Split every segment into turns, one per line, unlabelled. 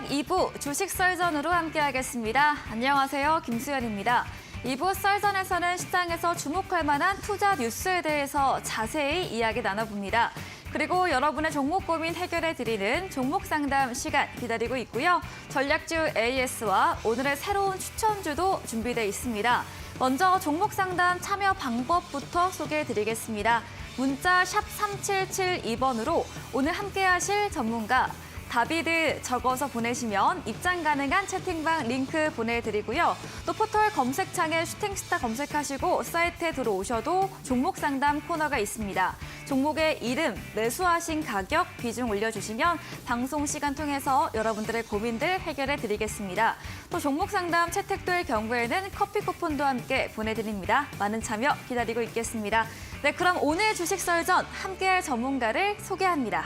마지막 2부 주식 썰전으로 함께하겠습니다. 안녕하세요. 김수연입니다. 2부 썰전에서는 시장에서 주목할 만한 투자 뉴스에 대해서 자세히 이야기 나눠봅니다. 그리고 여러분의 종목 고민 해결해드리는 종목 상담 시간 기다리고 있고요. 전략주 AS와 오늘의 새로운 추천주도 준비되어 있습니다. 먼저 종목 상담 참여 방법부터 소개해드리겠습니다. 문자 샵 3772번으로 오늘 함께하실 전문가 다비드 적어서 보내시면 입장 가능한 채팅방 링크 보내드리고요. 또 포털 검색창에 슈팅스타 검색하시고 사이트에 들어오셔도 종목 상담 코너가 있습니다. 종목의 이름, 매수하신 가격, 비중 올려주시면 방송 시간 통해서 여러분들의 고민들 해결해드리겠습니다. 또 종목 상담 채택될 경우에는 커피 쿠폰도 함께 보내드립니다. 많은 참여 기다리고 있겠습니다. 네, 그럼 오늘 주식 썰전 함께할 전문가를 소개합니다.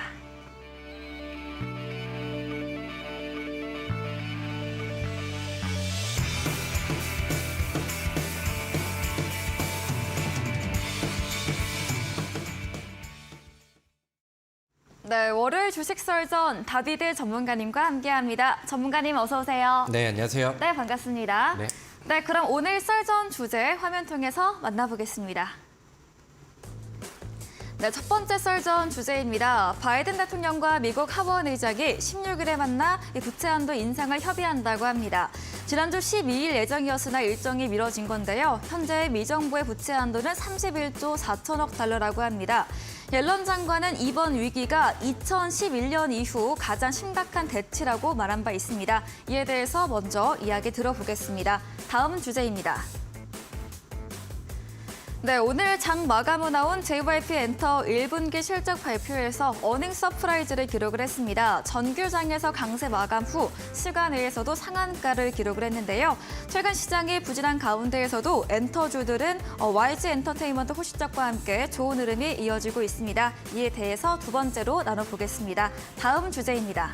네, 월요일 주식 썰전 다비드 전문가님과 함께합니다. 전문가님 어서 오세요.
네, 안녕하세요.
네, 반갑습니다.
네.
네, 그럼 오늘 썰전 주제 화면 통해서 만나보겠습니다. 네, 첫 번째 썰전 주제입니다. 바이든 대통령과 미국 하원 의장이 16일에 만나 부채 한도 인상을 협의한다고 합니다. 지난주 12일 예정이었으나 일정이 미뤄진 건데요. 현재 미 정부의 부채 한도는 31조 4천억 달러라고 합니다. 옐런 장관은 이번 위기가 2011년 이후 가장 심각한 대치라고 말한 바 있습니다. 이에 대해서 먼저 이야기 들어보겠습니다. 다음 주제입니다. 네, 오늘 장 마감후 나온 JYP 엔터 1분기 실적 발표에서 어닝 서프라이즈를 기록을 했습니다. 전규장에서 강세 마감 후 시간외에서도 상한가를 기록을 했는데요. 최근 시장이 부진한 가운데에서도 엔터주들은 YG 엔터테인먼트 호시적과 함께 좋은 흐름이 이어지고 있습니다. 이에 대해서 두 번째로 나눠보겠습니다. 다음 주제입니다.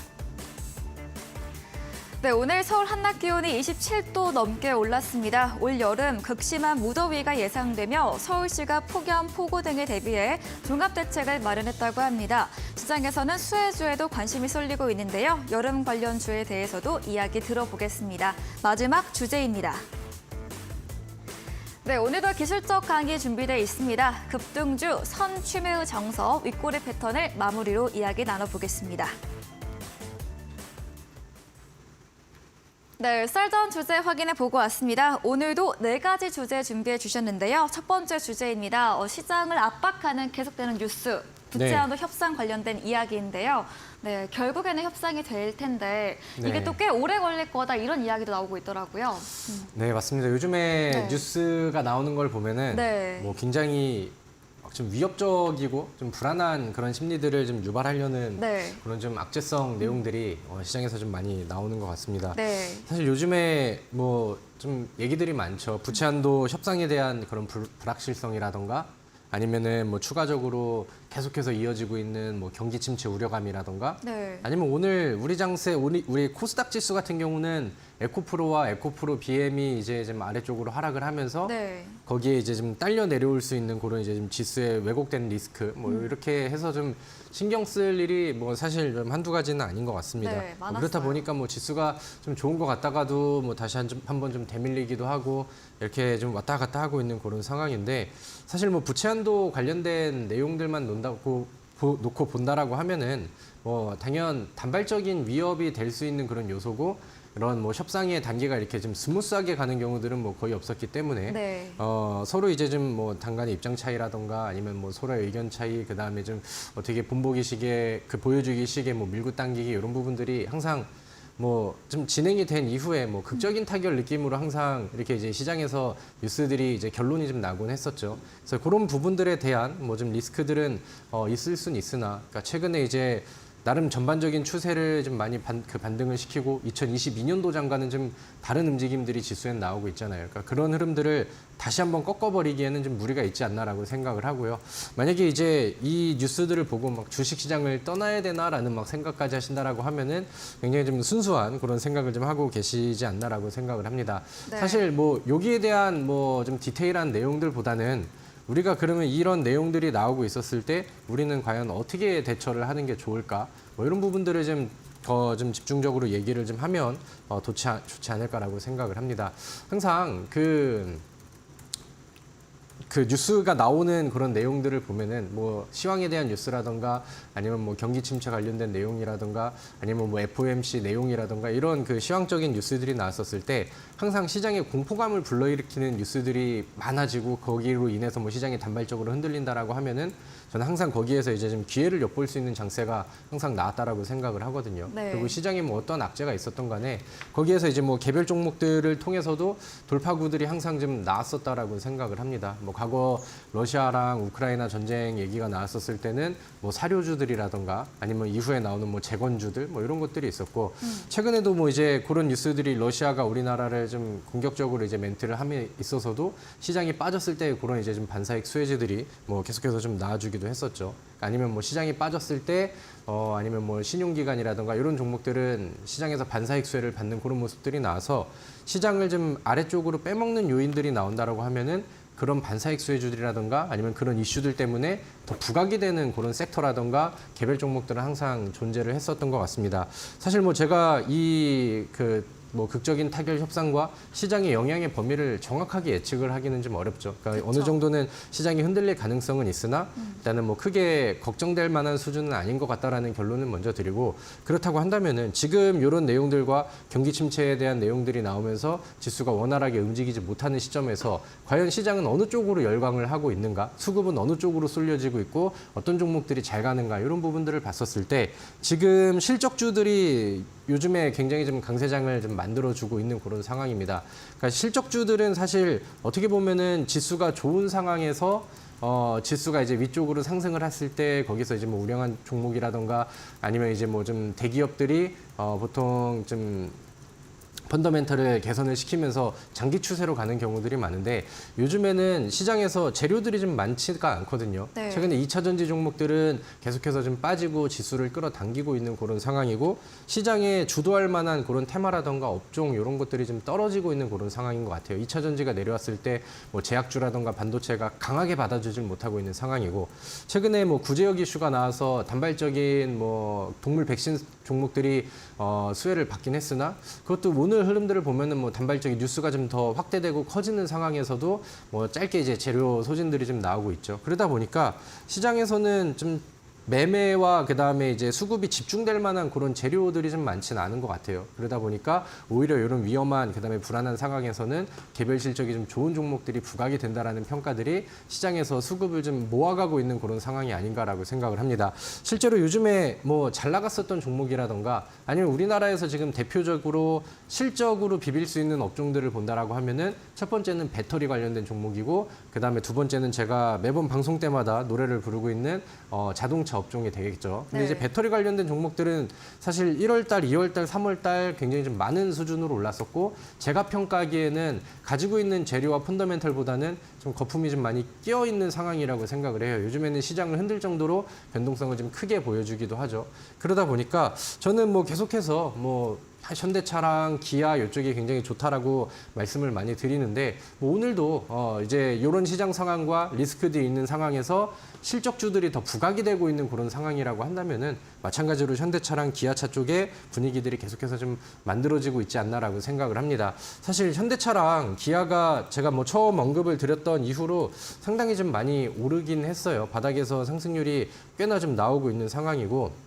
네, 오늘 서울 한낮 기온이 27도 넘게 올랐습니다. 올 여름 극심한 무더위가 예상되며 서울시가 폭염, 폭우 등에 대비해 종합대책을 마련했다고 합니다. 시장에서는 수혜주에도 관심이 쏠리고 있는데요. 여름 관련 주에 대해서도 이야기 들어보겠습니다. 마지막 주제입니다. 네, 오늘도 기술적 강의 준비되어 있습니다. 급등주, 선 취매의 정석, 윗꼬리 패턴을 마무리로 이야기 나눠보겠습니다. 네, 썰전 주제 확인해 보고 왔습니다. 오늘도 4가지 주제 준비해 주셨는데요. 첫 번째 주제입니다. 시장을 압박하는 계속되는 뉴스, 부채 한도 협상 관련된 이야기인데요. 네, 결국에는 협상이 될 텐데 이게 또 꽤 오래 걸릴 거다 이런 이야기도 나오고 있더라고요.
네, 맞습니다. 요즘에 뉴스가 나오는 걸 보면은 뭐 굉장히 좀 위협적이고 좀 불안한 그런 심리들을 좀 유발하려는 그런 좀 악재성 내용들이 시장에서 좀 많이 나오는 것 같습니다. 사실 요즘에 뭐 좀 얘기들이 많죠. 부채 한도 협상에 대한 그런 불확실성이라던가 아니면은 뭐 추가적으로 계속해서 이어지고 있는 뭐 경기 침체 우려감이라던가 아니면 오늘 우리 장세 우리 코스닥 지수 같은 경우는 에코프로와 에코프로 BM이 이제 좀 아래쪽으로 하락을 하면서 거기에 이제 좀 딸려 내려올 수 있는 그런 이제 좀 지수의 왜곡된 리스크 뭐 이렇게 해서 좀 신경 쓸 일이 뭐 사실 좀 한두 가지는 아닌 것 같습니다. 뭐 그렇다 보니까 뭐 지수가 좀 좋은 것 같다가도 뭐 다시 한번 좀 대밀리기도 하고 이렇게 좀 왔다 갔다 하고 있는 그런 상황인데 사실 뭐 부채 한도 관련된 내용들만 놓고 본다라고 하면은 뭐 당연 단발적인 위협이 될 수 있는 그런 요소고 이런 뭐 협상의 단계가 이렇게 좀 스무스하게 가는 경우들은 뭐 거의 없었기 때문에 서로 이제 좀 뭐 당간의 입장 차이라던가 아니면 뭐 서로의 의견 차이 그다음에 좀 어떻게 본보기식의 그 보여주기식의 뭐 밀고 당기기 이런 부분들이 항상 뭐 좀 진행이 된 이후에 뭐 극적인 타결 느낌으로 항상 이렇게 이제 시장에서 뉴스들이 이제 결론이 좀 나곤 했었죠. 그래서 그런 부분들에 대한 뭐 좀 리스크들은 있을 수는 있으나 그러니까 최근에 이제 나름 전반적인 추세를 좀 많이 반등을 시키고 2022년도장과는 좀 다른 움직임들이 지수에 나오고 있잖아요. 그러니까 그런 흐름들을 다시 한번 꺾어버리기에는 좀 무리가 있지 않나라고 생각을 하고요. 만약에 이제 이 뉴스들을 보고 막 주식시장을 떠나야 되나라는 막 생각까지 하신다라고 하면은 굉장히 좀 순수한 그런 생각을 좀 하고 계시지 않나라고 생각을 합니다. 사실 뭐 여기에 대한 뭐 좀 디테일한 내용들보다는 우리가 그러면 이런 내용들이 나오고 있었을 때 우리는 과연 어떻게 대처를 하는 게 좋을까? 뭐 이런 부분들을 좀 더 좀 집중적으로 얘기를 좀 하면 좋지 않을까라고 생각을 합니다. 항상 그 뉴스가 나오는 그런 내용들을 보면은 뭐 시황에 대한 뉴스라던가 아니면 뭐 경기 침체 관련된 내용이라던가 아니면 뭐 FOMC 내용이라던가 이런 그 시황적인 뉴스들이 나왔었을 때 항상 시장에 공포감을 불러일으키는 뉴스들이 많아지고 거기로 인해서 뭐 시장이 단발적으로 흔들린다라고 하면은 저는 항상 거기에서 이제 좀 기회를 엿볼 수 있는 장세가 항상 나왔다라고 생각을 하거든요.
네.
그리고 시장에 뭐 어떤 악재가 있었던 간에 거기에서 이제 뭐 개별 종목들을 통해서도 돌파구들이 항상 좀 나왔었다라고 생각을 합니다. 뭐 과거 러시아랑 우크라이나 전쟁 얘기가 나왔었을 때는 뭐 사료주들이라던가 아니면 이후에 나오는 뭐 재건주들 뭐 이런 것들이 있었고 최근에도 뭐 이제 그런 뉴스들이 러시아가 우리나라를 좀 공격적으로 이제 멘트를 함에 있어서도 시장이 빠졌을 때 그런 이제 좀 반사익 수혜주들이 뭐 계속해서 좀 나와주기도 했었죠. 아니면 뭐 시장이 빠졌을 때 아니면 뭐 신용기관이라던가 이런 종목들은 시장에서 반사익 수혜를 받는 그런 모습들이 나와서 시장을 좀 아래쪽으로 빼먹는 요인들이 나온다라고 하면은 그런 반사익 수혜주들이라던가 아니면 그런 이슈들 때문에 더 부각이 되는 그런 섹터라던가 개별 종목들은 항상 존재를 했었던 것 같습니다. 사실 뭐 제가 뭐 극적인 타결 협상과 시장의 영향의 범위를 정확하게 예측을 하기는 좀 어렵죠. 그러니까 어느 정도는 시장이 흔들릴 가능성은 있으나 일단은 뭐 크게 걱정될 만한 수준은 아닌 것 같다라는 결론을 먼저 드리고 그렇다고 한다면은 지금 이런 내용들과 경기 침체에 대한 내용들이 나오면서 지수가 원활하게 움직이지 못하는 시점에서 과연 시장은 어느 쪽으로 열광을 하고 있는가, 수급은 어느 쪽으로 쏠려지고 있고 어떤 종목들이 잘 가는가 이런 부분들을 봤었을 때 지금 실적주들이 요즘에 굉장히 좀 강세장을 좀 만들어주고 있는 그런 상황입니다. 그러니까 실적주들은 사실 어떻게 보면은 지수가 좋은 상황에서 지수가 이제 위쪽으로 상승을 했을 때 거기서 이제 뭐 우량한 종목이라던가 아니면 이제 뭐 좀 대기업들이 보통 좀 펀더멘털을 개선을 시키면서 장기 추세로 가는 경우들이 많은데 요즘에는 시장에서 재료들이 좀 많지가 않거든요.
네.
최근에 2차 전지 종목들은 계속해서 좀 빠지고 지수를 끌어당기고 있는 그런 상황이고 시장에 주도할 만한 그런 테마라던가 업종 이런 것들이 좀 떨어지고 있는 그런 상황인 것 같아요. 2차 전지가 내려왔을 때 뭐 제약주라던가 반도체가 강하게 받아주질 못하고 있는 상황이고 최근에 뭐 구제역 이슈가 나와서 단발적인 뭐 동물 백신 종목들이 수혜를 받긴 했으나 그것도 오늘 흐름들을 보면은 뭐 단발적인 뉴스가 좀 더 확대되고 커지는 상황에서도 뭐 짧게 이제 재료 소진들이 좀 나오고 있죠. 그러다 보니까 시장에서는 좀 매매와 그다음에 이제 수급이 집중될 만한 그런 재료들이 좀 많지는 않은 것 같아요. 그러다 보니까 오히려 이런 위험한 그다음에 불안한 상황에서는 개별 실적이 좀 좋은 종목들이 부각이 된다라는 평가들이 시장에서 수급을 좀 모아가고 있는 그런 상황이 아닌가라고 생각을 합니다. 실제로 요즘에 뭐 잘 나갔었던 종목이라던가 아니면 우리나라에서 지금 대표적으로 실적으로 비빌 수 있는 업종들을 본다라고 하면은 첫 번째는 배터리 관련된 종목이고 그다음에 두 번째는 제가 매번 방송 때마다 노래를 부르고 있는 자동차 업종이 되겠죠. 근데
네.
이제 배터리 관련된 종목들은 사실 1월 달, 2월 달, 3월 달 굉장히 좀 많은 수준으로 올랐었고 제가 평가하기에는 가지고 있는 재료와 펀더멘털보다는 좀 거품이 좀 많이 끼어 있는 상황이라고 생각을 해요. 요즘에는 시장을 흔들 정도로 변동성을 좀 크게 보여주기도 하죠. 그러다 보니까 저는 뭐 계속해서 뭐 현대차랑 기아 이쪽이 굉장히 좋다라고 말씀을 많이 드리는데 뭐 오늘도 이제 이런 시장 상황과 리스크들이 있는 상황에서 실적주들이 더 부각이 되고 있는 그런 상황이라고 한다면은 마찬가지로 현대차랑 기아차 쪽에 분위기들이 계속해서 좀 만들어지고 있지 않나라고 생각을 합니다. 사실 현대차랑 기아가 제가 뭐 처음 언급을 드렸던 이후로 상당히 좀 많이 오르긴 했어요. 바닥에서 상승률이 꽤나 좀 나오고 있는 상황이고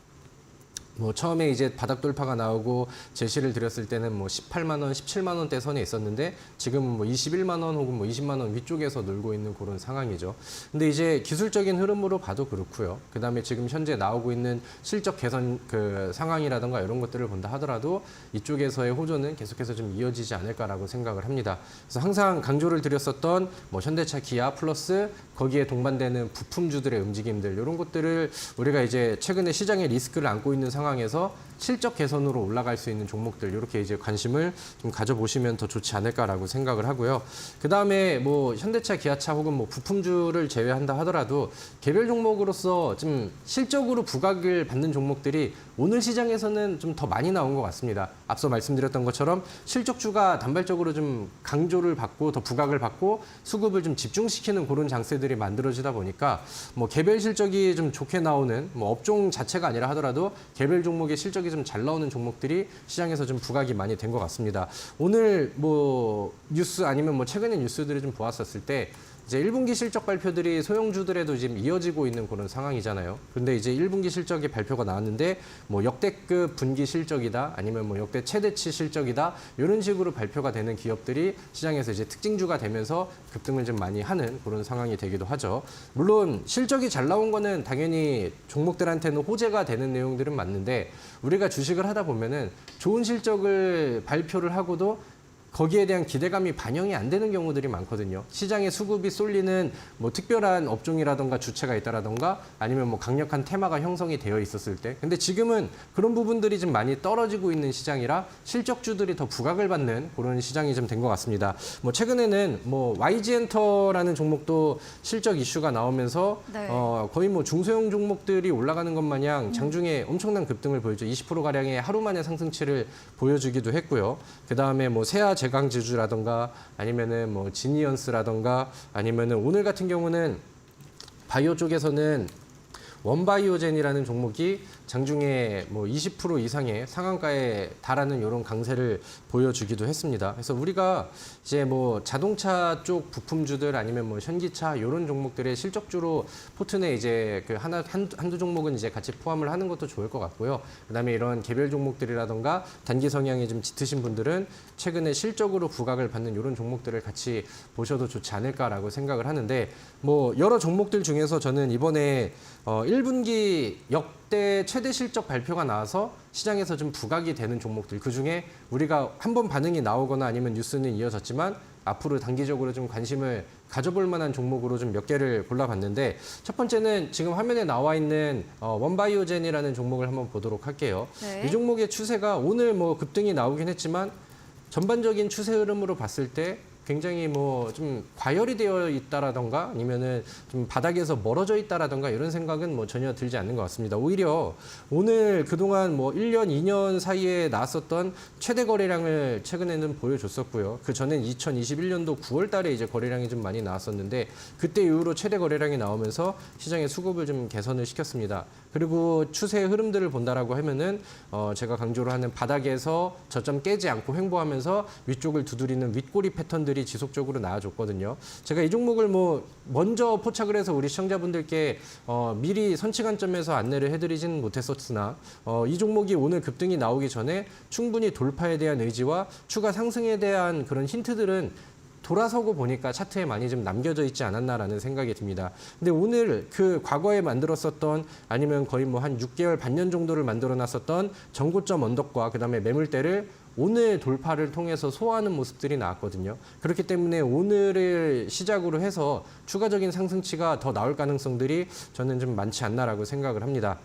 뭐 처음에 이제 바닥 돌파가 나오고 제시를 드렸을 때는 뭐 18만 원, 17만 원대 선에 있었는데 지금은 뭐 21만 원 혹은 뭐 20만 원 위쪽에서 놀고 있는 그런 상황이죠. 근데 이제 기술적인 흐름으로 봐도 그렇고요. 그다음에 지금 현재 나오고 있는 실적 개선 그 상황이라든가 이런 것들을 본다 하더라도 이쪽에서의 호조는 계속해서 좀 이어지지 않을까라고 생각을 합니다. 그래서 항상 강조를 드렸었던 뭐 현대차, 기아 플러스 거기에 동반되는 부품주들의 움직임들 이런 것들을 우리가 이제 최근에 시장에 리스크를 안고 있는 상황에서 실적 개선으로 올라갈 수 있는 종목들 이렇게 이제 관심을 좀 가져보시면 더 좋지 않을까라고 생각을 하고요. 그 다음에 뭐 현대차, 기아차 혹은 뭐 부품주를 제외한다 하더라도 개별 종목으로서 좀 실적으로 부각을 받는 종목들이 오늘 시장에서는 좀 더 많이 나온 것 같습니다. 앞서 말씀드렸던 것처럼 실적주가 단발적으로 좀 강조를 받고 더 부각을 받고 수급을 좀 집중시키는 그런 장세들이 만들어지다 보니까 뭐 개별 실적이 좀 좋게 나오는 뭐 업종 자체가 아니라 하더라도 개별 종목의 실적이 실적이 좀 잘 나오는 종목들이 시장에서 좀 부각이 많이 된 것 같습니다. 오늘 뭐 뉴스 아니면 뭐 최근의 뉴스들을 좀 보았었을 때 이제 1분기 실적 발표들이 소형주들에도 지금 이어지고 있는 그런 상황이잖아요. 근데 이제 1분기 실적이 발표가 나왔는데 뭐 역대급 분기 실적이다 아니면 뭐 역대 최대치 실적이다 이런 식으로 발표가 되는 기업들이 시장에서 이제 특징주가 되면서 급등을 좀 많이 하는 그런 상황이 되기도 하죠. 물론 실적이 잘 나온 거는 당연히 종목들한테는 호재가 되는 내용들은 맞는데 우리가 주식을 하다 보면은 좋은 실적을 발표를 하고도 거기에 대한 기대감이 반영이 안 되는 경우들이 많거든요. 시장에 수급이 쏠리는 뭐 특별한 업종이라던가 주체가 있다라던가 아니면 뭐 강력한 테마가 형성이 되어 있었을 때. 근데 지금은 그런 부분들이 좀 많이 떨어지고 있는 시장이라 실적주들이 더 부각을 받는 그런 시장이 좀 된 것 같습니다. 뭐 최근에는 뭐 YG엔터라는 종목도 실적 이슈가 나오면서
네.
거의 뭐 중소형 종목들이 올라가는 것 마냥 장중에 엄청난 급등을 보여줘 20%가량의 하루 만에 상승치를 보여주기도 했고요. 그다음에 뭐 세아 제강지주라던가 아니면은 뭐 지니언스라던가 아니면은 오늘 같은 경우는 바이오 쪽에서는 원바이오젠이라는 종목이 장중에 뭐 20% 이상의 상한가에 달하는 이런 강세를 보여주기도 했습니다. 그래서 우리가 이제 뭐 자동차 쪽 부품주들 아니면 뭐 현기차 이런 종목들의 실적주로 포트에 이제 그 한두 종목은 이제 같이 포함을 하는 것도 좋을 것 같고요. 그다음에 이런 개별 종목들이라던가 단기 성향이 좀 짙으신 분들은 최근에 실적으로 부각을 받는 이런 종목들을 같이 보셔도 좋지 않을까라고 생각을 하는데 뭐 여러 종목들 중에서 저는 이번에 1분기 역대 최대 실적 발표가 나와서 시장에서 좀 부각이 되는 종목들 그중에 우리가 한번 반응이 나오거나 아니면 뉴스는 이어졌지만 앞으로 단기적으로 좀 관심을 가져볼 만한 종목으로 좀 몇 개를 골라봤는데 첫 번째는 지금 화면에 나와 있는 원바이오젠이라는 종목을 한번 보도록 할게요.
네.
이 종목의 추세가 오늘 뭐 급등이 나오긴 했지만 전반적인 추세 흐름으로 봤을 때 굉장히 뭐 좀 과열이 되어 있다라던가 아니면은 좀 바닥에서 멀어져 있다라던가 이런 생각은 뭐 전혀 들지 않는 것 같습니다. 오히려 오늘 그동안 뭐 1년, 2년 사이에 나왔었던 최대 거래량을 최근에는 보여줬었고요. 그 전엔 2021년도 9월 달에 이제 거래량이 좀 많이 나왔었는데 그때 이후로 최대 거래량이 나오면서 시장의 수급을 좀 개선을 시켰습니다. 그리고 추세의 흐름들을 본다라고 하면은 제가 강조를 하는 바닥에서 저점 깨지 않고 횡보하면서 위쪽을 두드리는 윗꼬리 패턴들이 지속적으로 나와줬거든요. 제가 이 종목을 뭐 먼저 포착을 해서 우리 시청자분들께 미리 선취 관점에서 안내를 해드리진 못했었으나 이 종목이 오늘 급등이 나오기 전에 충분히 돌파에 대한 의지와 추가 상승에 대한 그런 힌트들은 돌아서고 보니까 차트에 많이 좀 남겨져 있지 않았나라는 생각이 듭니다. 근데 오늘 그 과거에 만들었었던 아니면 거의 뭐 한 6개월 반년 정도를 만들어 놨었던 전고점 언덕과 그다음에 매물대를 오늘 돌파를 통해서 소화하는 모습들이 나왔거든요. 그렇기 때문에 오늘을 시작으로 해서 추가적인 상승치가 더 나올 가능성들이 저는 좀 많지 않나라고 생각을 합니다.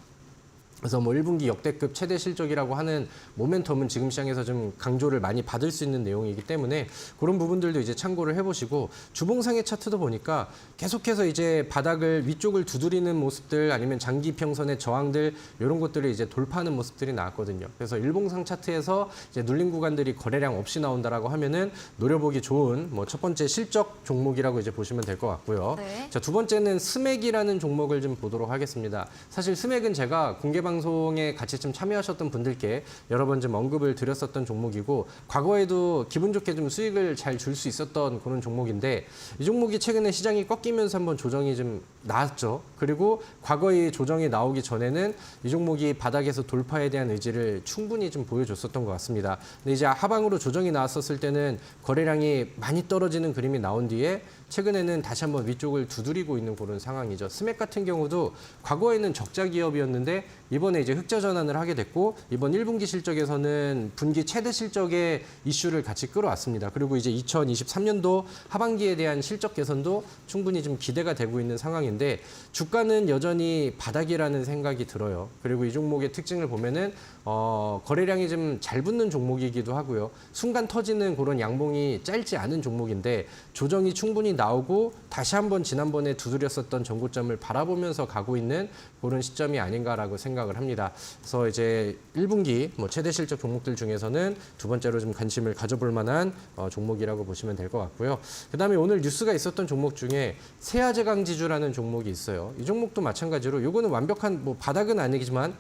그래서 뭐 1분기 역대급 최대 실적이라고 하는 모멘텀은 지금 시장에서 좀 강조를 많이 받을 수 있는 내용이기 때문에 그런 부분들도 이제 참고를 해보시고 주봉상의 차트도 보니까 계속해서 이제 바닥을 위쪽을 두드리는 모습들 아니면 장기 평선의 저항들 이런 것들을 이제 돌파하는 모습들이 나왔거든요. 그래서 일봉상 차트에서 이제 눌린 구간들이 거래량 없이 나온다라고 하면은 노려보기 좋은 뭐 첫 번째 실적 종목이라고 이제 보시면 될 것 같고요.
네.
자, 두 번째는 스맥이라는 종목을 좀 보도록 하겠습니다. 사실 스맥은 제가 공개 방송에 같이 좀 참여하셨던 분들께 여러 번 좀 언급을 드렸었던 종목이고 과거에도 기분 좋게 좀 수익을 잘 줄 수 있었던 그런 종목인데 이 종목이 최근에 시장이 꺾이면서 한번 조정이 좀 나왔죠. 그리고 과거의 조정이 나오기 전에는 이 종목이 바닥에서 돌파에 대한 의지를 충분히 좀 보여줬었던 것 같습니다. 근데 이제 하방으로 조정이 나왔었을 때는 거래량이 많이 떨어지는 그림이 나온 뒤에 최근에는 다시 한번 위쪽을 두드리고 있는 그런 상황이죠. 스맥 같은 경우도 과거에는 적자 기업이었는데 이번에 이제 흑자 전환을 하게 됐고 이번 1분기 실적에서는 분기 최대 실적의 이슈를 같이 끌어왔습니다. 그리고 이제 2023년도 하반기에 대한 실적 개선도 충분히 좀 기대가 되고 있는 상황인데 주가는 여전히 바닥이라는 생각이 들어요. 그리고 이 종목의 특징을 보면은 거래량이 좀 잘 붙는 종목이기도 하고요. 순간 터지는 그런 양봉이 짧지 않은 종목인데 조정이 충분히 나오고 다시 한번 지난번에 두드렸었던 전고점을 바라보면서 가고 있는 그런 시점이 아닌가라고 생각을 합니다. 그래서 이제 1분기 뭐 최대 실적 종목들 중에서는 두 번째로 좀 관심을 가져볼 만한 종목이라고 보시면 될 것 같고요. 그다음에 오늘 뉴스가 있었던 종목 중에 세아제강지주라는 종목이 있어요. 이 종목도 마찬가지로 이거는 완벽한 뭐 바닥은 아니지만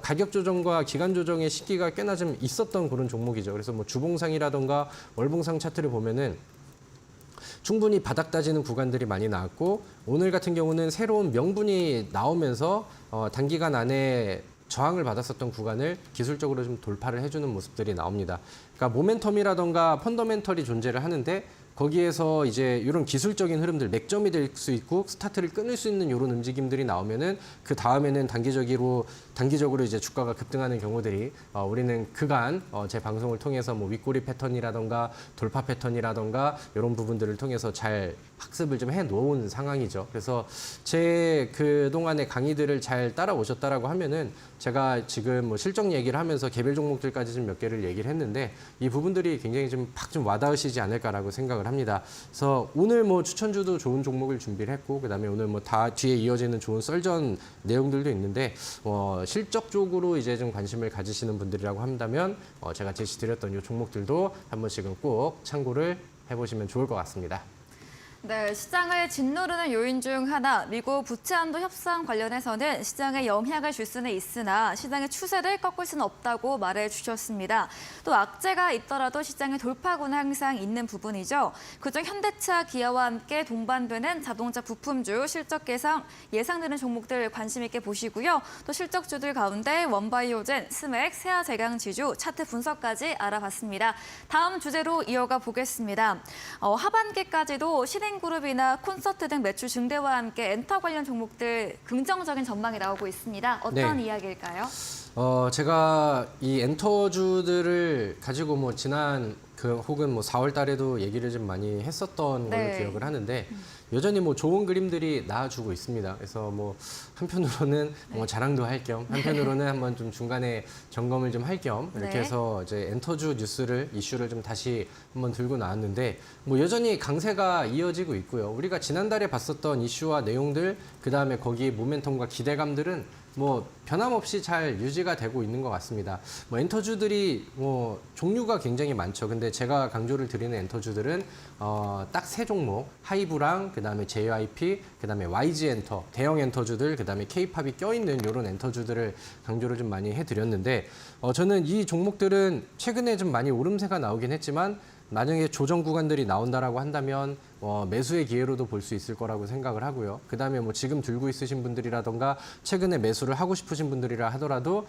가격 조정과 기간 조정의 시기가 꽤나 좀 있었던 그런 종목이죠. 그래서 뭐 주봉상이라던가 월봉상 차트를 보면은 충분히 바닥 다지는 구간들이 많이 나왔고 오늘 같은 경우는 새로운 명분이 나오면서 단기간 안에 저항을 받았었던 구간을 기술적으로 좀 돌파를 해주는 모습들이 나옵니다. 그러니까 모멘텀이라던가 펀더멘털이 존재를 하는데 거기에서 이제 이런 기술적인 흐름들, 맥점이 될 수 있고 스타트를 끊을 수 있는 이런 움직임들이 나오면은 그 다음에는 단기적으로 이제 주가가 급등하는 경우들이 우리는 그간 제 방송을 통해서 뭐 윗꼬리 패턴이라던가 돌파 패턴이라던가 이런 부분들을 통해서 잘 학습을 좀 해놓은 상황이죠. 그래서 제 그동안의 강의들을 잘 따라오셨다라고 하면은 제가 지금 뭐 실적 얘기를 하면서 개별 종목들까지 좀 몇 개를 얘기를 했는데 이 부분들이 굉장히 좀 팍 좀 와닿으시지 않을까라고 생각을 합니다. 그래서 오늘 뭐 추천주도 좋은 종목을 준비를 했고 그다음에 오늘 뭐 다 뒤에 이어지는 좋은 썰전 내용들도 있는데 실적 쪽으로 이제 좀 관심을 가지시는 분들이라고 한다면 제가 제시드렸던 이 종목들도 한 번씩은 꼭 참고를 해보시면 좋을 것 같습니다.
네, 시장을 짓누르는 요인 중 하나, 미국 부채 한도 협상 관련해서는 시장에 영향을 줄 수는 있으나 시장의 추세를 꺾을 수는 없다고 말해 주셨습니다. 또 악재가 있더라도 시장의 돌파구는 항상 있는 부분이죠. 그중 현대차, 기아와 함께 동반되는 자동차 부품주 실적 예상되는 종목들 관심 있게 보시고요. 또 실적주들 가운데 원바이오젠, 스맥, 세아제강지주, 차트 분석까지 알아봤습니다. 다음 주제로 이어가 보겠습니다. 하반기까지도 신인그룹이나 콘서트 등 매출 증대와 함께 엔터 관련 종목들 긍정적인 전망이 나오고 있습니다. 어떤 이야기일까요?
제가 이 엔터주들을 가지고 뭐 지난 혹은 뭐 4월 달에도 얘기를 좀 많이 했었던 걸로 기억을 하는데 여전히 뭐 좋은 그림들이 나와주고 있습니다. 그래서 뭐 한편으로는 뭐 자랑도 할 겸 한편으로는 한번 좀 중간에 점검을 좀 할 겸 이렇게 해서 이제 엔터주 이슈를 좀 다시 한번 들고 나왔는데 뭐 여전히 강세가 이어지고 있고요. 우리가 지난달에 봤었던 이슈와 내용들 그다음에 거기에 모멘텀과 기대감들은 뭐 변함없이 잘 유지가 되고 있는 것 같습니다. 뭐 엔터주들이 뭐 종류가 굉장히 많죠. 근데 제가 강조를 드리는 엔터주들은 딱 세 종목, 하이브랑 그다음에 JYP, 그다음에 YG 엔터, 대형 엔터주들, 그다음에 K팝이 껴있는 이런 엔터주들을 강조를 좀 많이 해드렸는데 저는 이 종목들은 최근에 좀 많이 오름세가 나오긴 했지만 나중에 조정 구간들이 나온다라고 한다면 매수의 기회로도 볼 수 있을 거라고 생각을 하고요. 그다음에 뭐 지금 들고 있으신 분들이라던가 최근에 매수를 하고 싶으신 분들이라 하더라도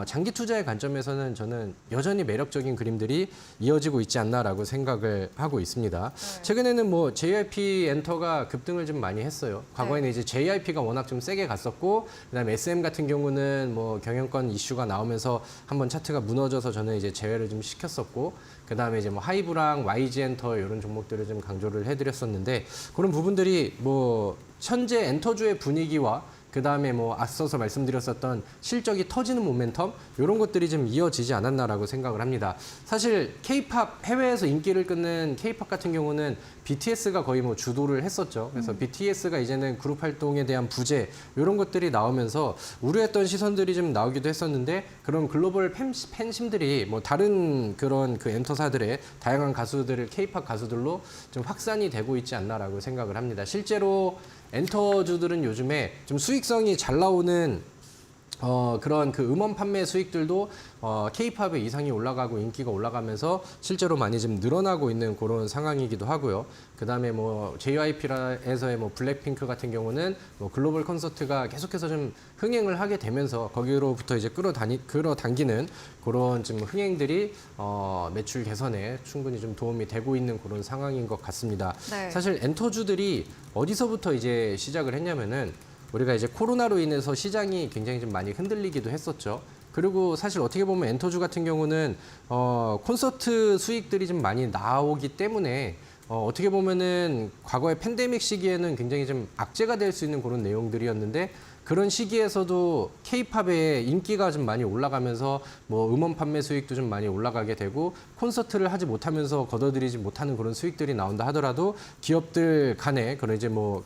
장기 투자의 관점에서는 저는 여전히 매력적인 그림들이 이어지고 있지 않나라고 생각을 하고 있습니다. 최근에는 뭐 JYP 엔터가 급등을 좀 많이 했어요. 과거에는 이제 JYP가 워낙 좀 세게 갔었고 그다음에 SM 같은 경우는 뭐 경영권 이슈가 나오면서 한번 차트가 무너져서 저는 이제 제외를 좀 시켰었고 그다음에 이제 뭐 하이브랑 YG 엔터 이런 종목들을 좀 강조를 해드렸었는데 그런 부분들이 뭐 현재 엔터주의 분위기와 그다음에 뭐 앞서서 말씀드렸었던 실적이 터지는 모멘텀 이런 것들이 좀 이어지지 않았나라고 생각을 합니다. 사실 K-팝 해외에서 인기를 끊는 K-팝 같은 경우는 BTS가 거의 뭐 주도를 했었죠. 그래서 BTS가 이제는 그룹 활동에 대한 부재 이런 것들이 나오면서 우려했던 시선들이 좀 나오기도 했었는데 그런 글로벌 팬심들이 뭐 다른 그런 그 엔터사들의 다양한 가수들을 K-팝 가수들로 좀 확산이 되고 있지 않나라고 생각을 합니다. 실제로 엔터주들은 요즘에 좀 수익성이 잘 나오는 그런 그 음원 판매 수익들도 K-팝의 이상이 올라가고 인기가 올라가면서 실제로 많이 좀 늘어나고 있는 그런 상황이기도 하고요. 그다음에 뭐 JYP에서의 뭐 블랙핑크 같은 경우는 뭐 글로벌 콘서트가 계속해서 좀 흥행을 하게 되면서 거기로부터 이제 끌어당기는 그런 좀 흥행들이 매출 개선에 충분히 좀 도움이 되고 있는 그런 상황인 것 같습니다. 사실 엔터주들이 어디서부터 이제 시작을 했냐면은 우리가 이제 코로나로 인해서 시장이 굉장히 좀 많이 흔들리기도 했었죠. 그리고 사실 어떻게 보면 엔터주 같은 경우는 콘서트 수익들이 좀 많이 나오기 때문에 어떻게 보면은 과거의 팬데믹 시기에는 굉장히 좀 악재가 될 수 있는 그런 내용들이었는데 그런 시기에서도 K-팝의 인기가 좀 많이 올라가면서 뭐 음원 판매 수익도 좀 많이 올라가게 되고 콘서트를 하지 못하면서 걷어들이지 못하는 그런 수익들이 나온다 하더라도 기업들 간에 그런 이제 뭐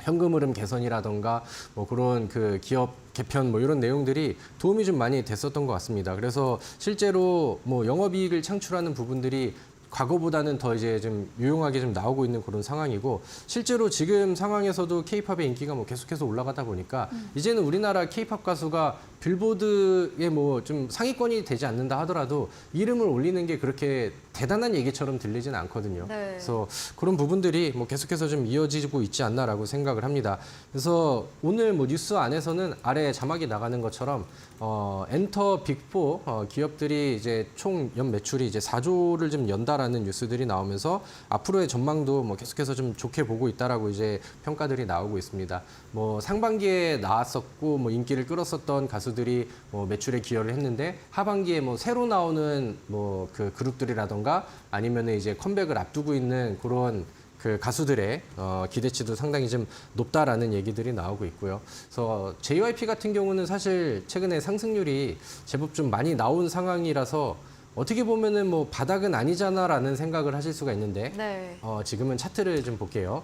현금 흐름 개선이라던가 뭐 그런 그 기업 개편 뭐 이런 내용들이 도움이 좀 많이 됐었던 것 같습니다. 그래서 실제로 뭐 영업이익을 창출하는 부분들이 과거보다는 더 이제 좀 유용하게 좀 나오고 있는 그런 상황이고, 실제로 지금 상황에서도 K-팝의 인기가 뭐 계속해서 올라가다 보니까 이제는 우리나라 K-팝 가수가 빌보드에 뭐 좀 상위권이 되지 않는다 하더라도 이름을 올리는 게 그렇게 대단한 얘기처럼 들리지는 않거든요.
네.
그래서 그런 부분들이 뭐 계속해서 좀 이어지고 있지 않나라고 생각을 합니다. 그래서 오늘 뭐 뉴스 안에서는 아래 자막이 나가는 것처럼 엔터 빅4 기업들이 이제 총 연 매출이 이제 4조를 좀 연다라는 뉴스들이 나오면서 앞으로의 전망도 뭐 계속해서 좀 좋게 보고 있다라고 이제 평가들이 나오고 있습니다. 뭐 상반기에 나왔었고 뭐 인기를 끌었었던 가수들이 뭐 매출에 기여를 했는데, 하반기에 뭐 새로 나오는 뭐 그 그룹들이라던가 아니면은 이제 컴백을 앞두고 있는 그런 그 가수들의 기대치도 상당히 좀 높다라는 얘기들이 나오고 있고요. 그래서 JYP 같은 경우는 사실 최근에 상승률이 제법 좀 많이 나온 상황이라서 어떻게 보면은 뭐 바닥은 아니잖아라는 생각을 하실 수가 있는데,
네.
지금은 차트를 좀 볼게요.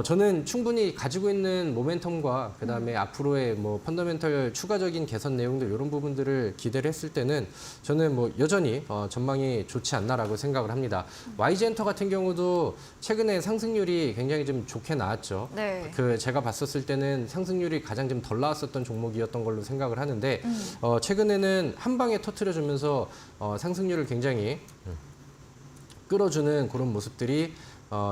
저는 충분히 가지고 있는 모멘텀과 그다음에 앞으로의 뭐 펀더멘털 추가적인 개선 내용들 이런 부분들을 기대를 했을 때는 저는 뭐 여전히 전망이 좋지 않나라고 생각을 합니다. YG엔터 같은 경우도 최근에 상승률이 굉장히 좀 좋게 나왔죠.
네.
그 제가 봤었을 때는 상승률이 가장 좀 덜 나왔었던 종목이었던 걸로 생각을 하는데 최근에는 한 방에 터트려주면서 상승률을 굉장히 끌어주는 그런 모습들이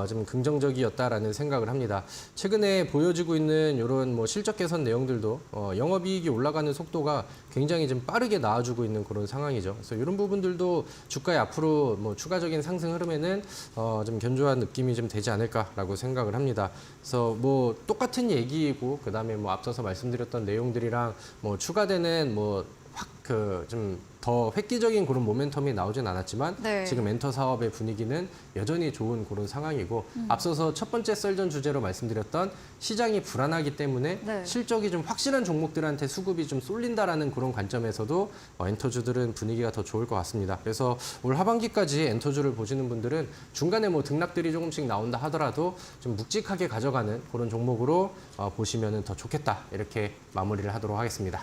좀 긍정적이었다라는 생각을 합니다. 최근에 보여지고 있는 이런 뭐 실적 개선 내용들도 영업이익이 올라가는 속도가 굉장히 좀 빠르게 나와주고 있는 그런 상황이죠. 그래서 이런 부분들도 주가의 앞으로 뭐 추가적인 상승 흐름에는 좀 견조한 느낌이 좀 되지 않을까라고 생각을 합니다. 그래서 뭐 똑같은 얘기이고 그다음에 뭐 앞서서 말씀드렸던 내용들이랑 뭐 추가되는 뭐 확 그 좀 더 획기적인 그런 모멘텀이 나오진 않았지만
네.
지금 엔터 사업의 분위기는 여전히 좋은 그런 상황이고 앞서서 첫 번째 썰전 주제로 말씀드렸던 시장이 불안하기 때문에
네.
실적이 좀 확실한 종목들한테 수급이 좀 쏠린다라는 그런 관점에서도 엔터주들은 분위기가 더 좋을 것 같습니다. 그래서 올 하반기까지 엔터주를 보시는 분들은 중간에 뭐 등락들이 조금씩 나온다 하더라도 좀 묵직하게 가져가는 그런 종목으로 보시면 더 좋겠다, 이렇게 마무리를 하도록 하겠습니다.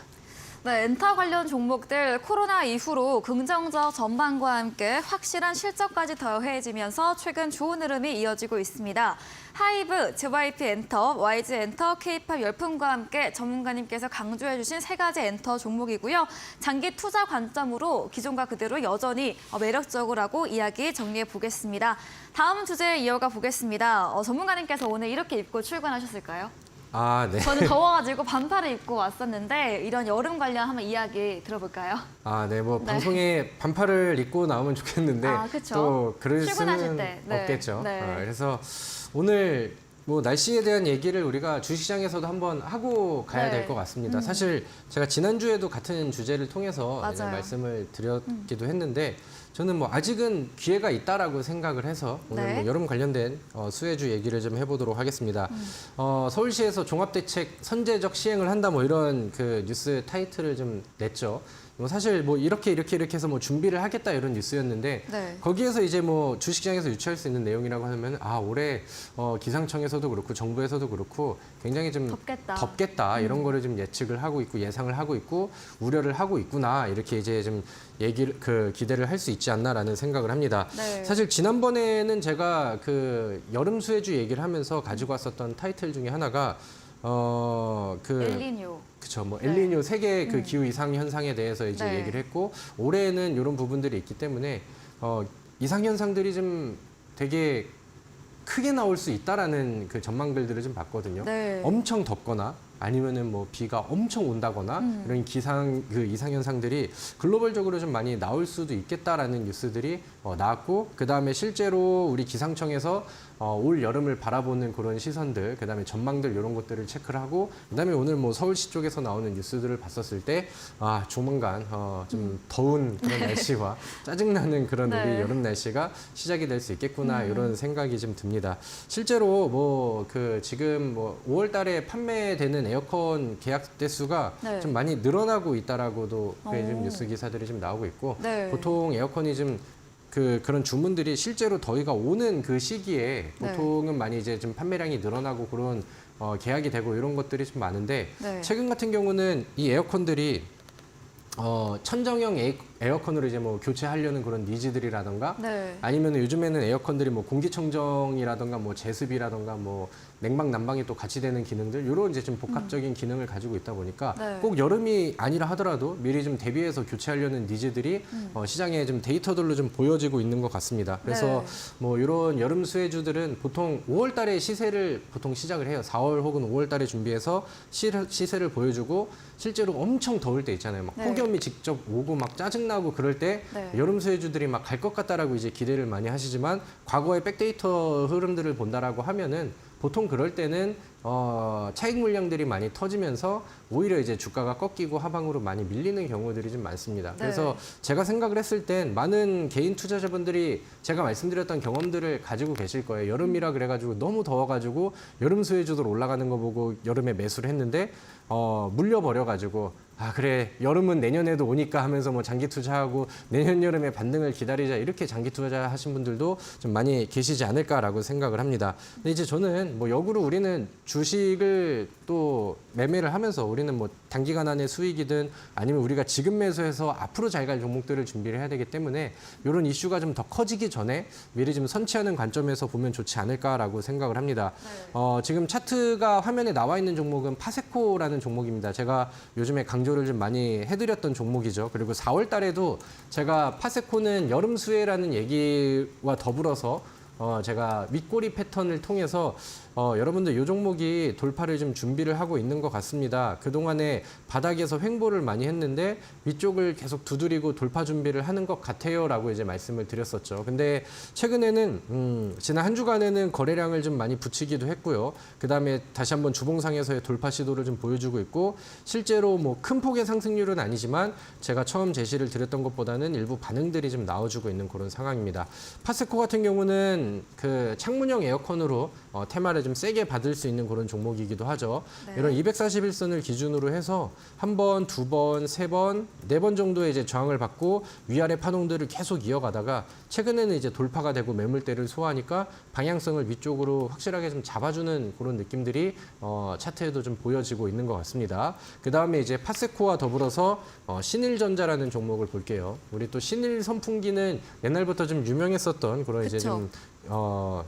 네, 엔터 관련 종목들 코로나 이후로 긍정적 전망과 함께 확실한 실적까지 더해지면서 최근 좋은 흐름이 이어지고 있습니다. 하이브, JYP 엔터, YG 엔터, K-팝 열풍과 함께 전문가님께서 강조해 주신 세 가지 엔터 종목이고요. 장기 투자 관점으로 기존과 그대로 여전히 매력적이라고 이야기 정리해 보겠습니다. 다음 주제 이어가 보겠습니다. 전문가님께서 오늘 이렇게 입고 출근하셨을까요?
아, 네.
저는 더워가지고 반팔을 입고 왔었는데 이런 여름 관련 한번 이야기 들어볼까요?
아, 네. 뭐
네.
방송에 반팔을 입고 나오면 좋겠는데
그쵸.
또 그럴
출근하실
수는
때. 네.
없겠죠.
네.
그래서 오늘 뭐 날씨에 대한 얘기를 우리가 주식시장에서도 한번 하고 가야
네.
될 것 같습니다. 사실 제가 지난주에도 같은 주제를 통해서 이제
맞아요.
말씀을 드렸기도 했는데 저는 뭐 아직은 기회가 있다라고 생각을 해서 오늘
네.
뭐 여름 관련된 수혜주 얘기를 좀 해보도록 하겠습니다. 서울시에서 종합대책 선제적 시행을 한다 뭐 이런 그 뉴스 타이틀을 좀 냈죠. 뭐 사실 뭐 이렇게 해서 뭐 준비를 하겠다 이런 뉴스였는데
네.
거기에서 이제 뭐 주식시장에서 유추할 수 있는 내용이라고 하면 올해 기상청에서도 그렇고 정부에서도 그렇고 굉장히 좀 덥겠다 이런 거를 좀 예측을 하고 있고 예상을 하고 있고 우려를 하고 있구나, 이렇게 이제 좀 기대를 할 수 있지 않나라는 생각을 합니다.
네.
사실 지난번에는 제가 그 여름 수혜주 얘기를 하면서 가지고 왔었던 타이틀 중에 하나가
엘니뇨.
그렇죠. 뭐
네.
엘니뇨 세계 그 기후 이상 현상에 대해서 이제
네.
얘기를 했고, 올해에는 이런 부분들이 있기 때문에 이상 현상들이 좀 되게 크게 나올 수 있다라는 그 전망들을 좀 봤거든요.
네.
엄청 덥거나 아니면은 뭐 비가 엄청 온다거나 이런 이상 현상들이 글로벌적으로 좀 많이 나올 수도 있겠다라는 뉴스들이 나왔고, 그 다음에 실제로 우리 기상청에서 올 여름을 바라보는 그런 시선들, 그 다음에 전망들 이런 것들을 체크를 하고, 그 다음에 오늘 뭐 서울시 쪽에서 나오는 뉴스들을 봤었을 때 조만간 좀 더운 그런 날씨와 짜증나는 그런
네.
우리 여름 날씨가 시작이 될 수 있겠구나 이런 생각이 좀 듭니다. 실제로 뭐 지금 뭐 5월 달에 판매되는 에어컨 계약 대수가
네.
좀 많이 늘어나고 있다라고도 좀 뉴스 기사들이 좀 나오고 있고,
네.
보통 에어컨이 좀 그런 주문들이 실제로 더위가 오는 그 시기에 보통은 많이 이제 좀 판매량이 늘어나고 그런 계약이 되고 이런 것들이 좀 많은데
네.
최근 같은 경우는 이 에어컨들이 천정형 에어컨으로 이제 뭐 교체하려는 그런 니즈들이라던가
네.
아니면 요즘에는 에어컨들이 뭐 공기청정이라던가 뭐 제습이라던가 뭐 냉방 난방이 또 같이 되는 기능들 이런 이제 좀 복합적인 기능을 가지고 있다 보니까
네.
꼭 여름이 아니라 하더라도 미리 좀 대비해서 교체하려는 니즈들이 시장에 좀 데이터들로 좀 보여지고 있는 것 같습니다. 그래서
네.
뭐 이런 여름 수혜주들은 보통 5월 달에 시세를 보통 시작을 해요. 4월 혹은 5월 달에 준비해서 시세를 보여주고 실제로 엄청 더울 때 있잖아요. 막
네.
폭염이 직접 오고 막 짜증나고 그럴 때
네.
여름 수혜주들이 막 갈 것 같다라고 이제 기대를 많이 하시지만 과거의 백데이터 흐름들을 본다라고 하면은 보통 그럴 때는 차익 물량들이 많이 터지면서 오히려 이제 주가가 꺾이고 하방으로 많이 밀리는 경우들이 좀 많습니다.
네.
그래서 제가 생각을 했을 땐 많은 개인 투자자분들이 제가 말씀드렸던 경험들을 가지고 계실 거예요. 여름이라 그래가지고 너무 더워가지고 여름 수혜주들 올라가는 거 보고 여름에 매수를 했는데 물려버려가지고 아 그래 여름은 내년에도 오니까 하면서 뭐 장기 투자하고 내년 여름에 반등을 기다리자 이렇게 장기 투자하신 분들도 좀 많이 계시지 않을까라고 생각을 합니다. 근데 이제 저는 뭐 역으로 우리는 주식을 또 매매를 하면서 우리는 뭐 단기간 안에 수익이든 아니면 우리가 지금 매수해서 앞으로 잘 갈 종목들을 준비를 해야 되기 때문에 이런 이슈가 좀 더 커지기 전에 미리 좀 선취하는 관점에서 보면 좋지 않을까라고 생각을 합니다.
네.
지금 차트가 화면에 나와 있는 종목은 파세코라는 종목입니다. 제가 요즘에 강조를 좀 많이 해드렸던 종목이죠. 그리고 4월 달에도 제가 파세코는 여름 수혜라는 얘기와 더불어서 제가 윗꼬리 패턴을 통해서 여러분들 이 종목이 돌파를 좀 준비를 하고 있는 것 같습니다. 그동안에 바닥에서 횡보를 많이 했는데 위쪽을 계속 두드리고 돌파 준비를 하는 것 같아요라고 이제 말씀을 드렸었죠. 근데 최근에는 지난 한 주간에는 거래량을 좀 많이 붙이기도 했고요. 그다음에 다시 한번 주봉상에서의 돌파 시도를 좀 보여주고 있고 실제로 뭐 큰 폭의 상승률은 아니지만 제가 처음 제시를 드렸던 것보다는 일부 반응들이 좀 나와주고 있는 그런 상황입니다. 파세코 같은 경우는 그 창문형 에어컨으로 테마를 좀 세게 받을 수 있는 그런 종목이기도 하죠.
네.
이런 241선을 기준으로 해서 한 번, 두 번, 세 번, 네 번 정도의 이제 저항을 받고 위아래 파동들을 계속 이어가다가 최근에는 이제 돌파가 되고 매물대를 소화하니까 방향성을 위쪽으로 확실하게 좀 잡아주는 그런 느낌들이 차트에도 좀 보여지고 있는 것 같습니다. 그 다음에 이제 파세코와 더불어서 신일전자라는 종목을 볼게요. 우리 또 신일 선풍기는 옛날부터 좀 유명했었던 그런 이제
그쵸.
좀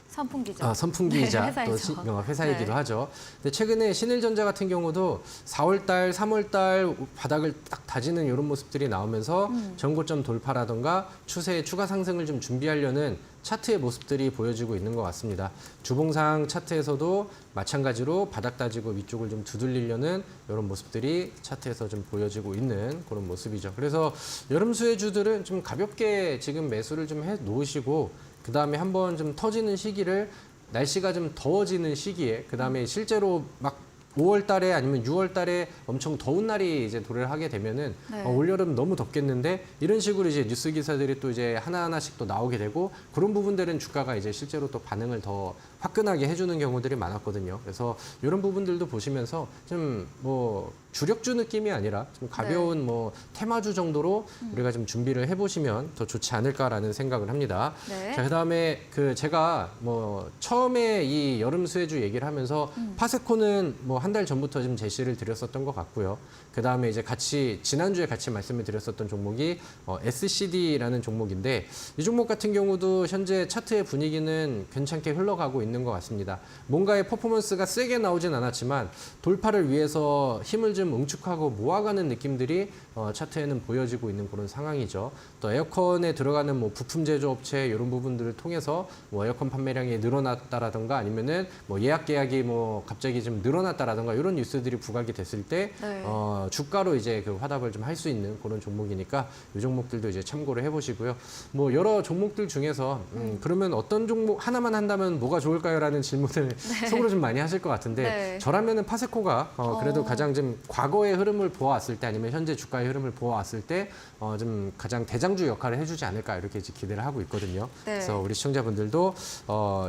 선풍기죠.
선풍기이자
네, 회사에서.
또 회사이기도
네.
하죠. 근데 최근에 신일전자 같은 경우도 4월달, 3월달 바닥을 딱 다지는 이런 모습들이 나오면서 전고점 돌파라던가 추세의 추가 상승을 좀 준비하려는 차트의 모습들이 보여지고 있는 것 같습니다. 주봉상 차트에서도 마찬가지로 바닥 다지고 위쪽을 좀 두들리려는 이런 모습들이 차트에서 좀 보여지고 있는 그런 모습이죠. 그래서 여름 수혜주들은 좀 가볍게 지금 매수를 좀 해 놓으시고 그 다음에 한번 좀 터지는 시기를 날씨가 좀 더워지는 시기에 그 다음에 실제로 막 5월 달에 아니면 6월 달에 엄청 더운 날이 이제 도래를 하게 되면은
네.
올여름 너무 덥겠는데 이런 식으로 이제 뉴스 기사들이 또 이제 하나하나씩 또 나오게 되고 그런 부분들은 주가가 이제 실제로 또 반응을 더 화끈하게 해주는 경우들이 많았거든요. 그래서 이런 부분들도 보시면서 좀 뭐 주력주 느낌이 아니라 좀 가벼운 뭐 테마주 정도로 우리가 좀 준비를 해보시면 더 좋지 않을까라는 생각을 합니다.
네.
자, 그다음에 그 제가 뭐 처음에 이 여름 수혜주 얘기를 하면서 파세코는 뭐 한 달 전부터 좀 제시를 드렸었던 것 같고요. 그다음에 이제 같이 지난주에 같이 말씀을 드렸었던 종목이 SCD라는 종목인데 이 종목 같은 경우도 현재 차트의 분위기는 괜찮게 흘러가고 있는 것 같습니다. 뭔가의 퍼포먼스가 세게 나오진 않았지만 돌파를 위해서 힘을 좀 응축하고 모아가는 느낌들이 차트에는 보여지고 있는 그런 상황이죠. 또 에어컨에 들어가는 뭐 부품 제조업체 이런 부분들을 통해서 뭐 에어컨 판매량이 늘어났다라든가 아니면은 뭐 예약 계약이 뭐 갑자기 좀 늘어났다라든가 이런 뉴스들이 부각이 됐을 때
네.
주가로 이제 그 화답을 좀 할 수 있는 그런 종목이니까 이 종목들도 이제 참고를 해보시고요. 뭐 여러 종목들 중에서 그러면 어떤 종목 하나만 한다면 뭐가 좋을까요?라는 질문을 속으로 좀 많이 하실 것 같은데
네.
저라면은 파세코가 그래도 가장 좀 과거의 흐름을 보아왔을 때 아니면 현재 주가의 흐름을 보아왔을 때 좀 가장 대장주 역할을 해주지 않을까 이렇게 이제 기대를 하고 있거든요.
네.
그래서 우리 시청자분들도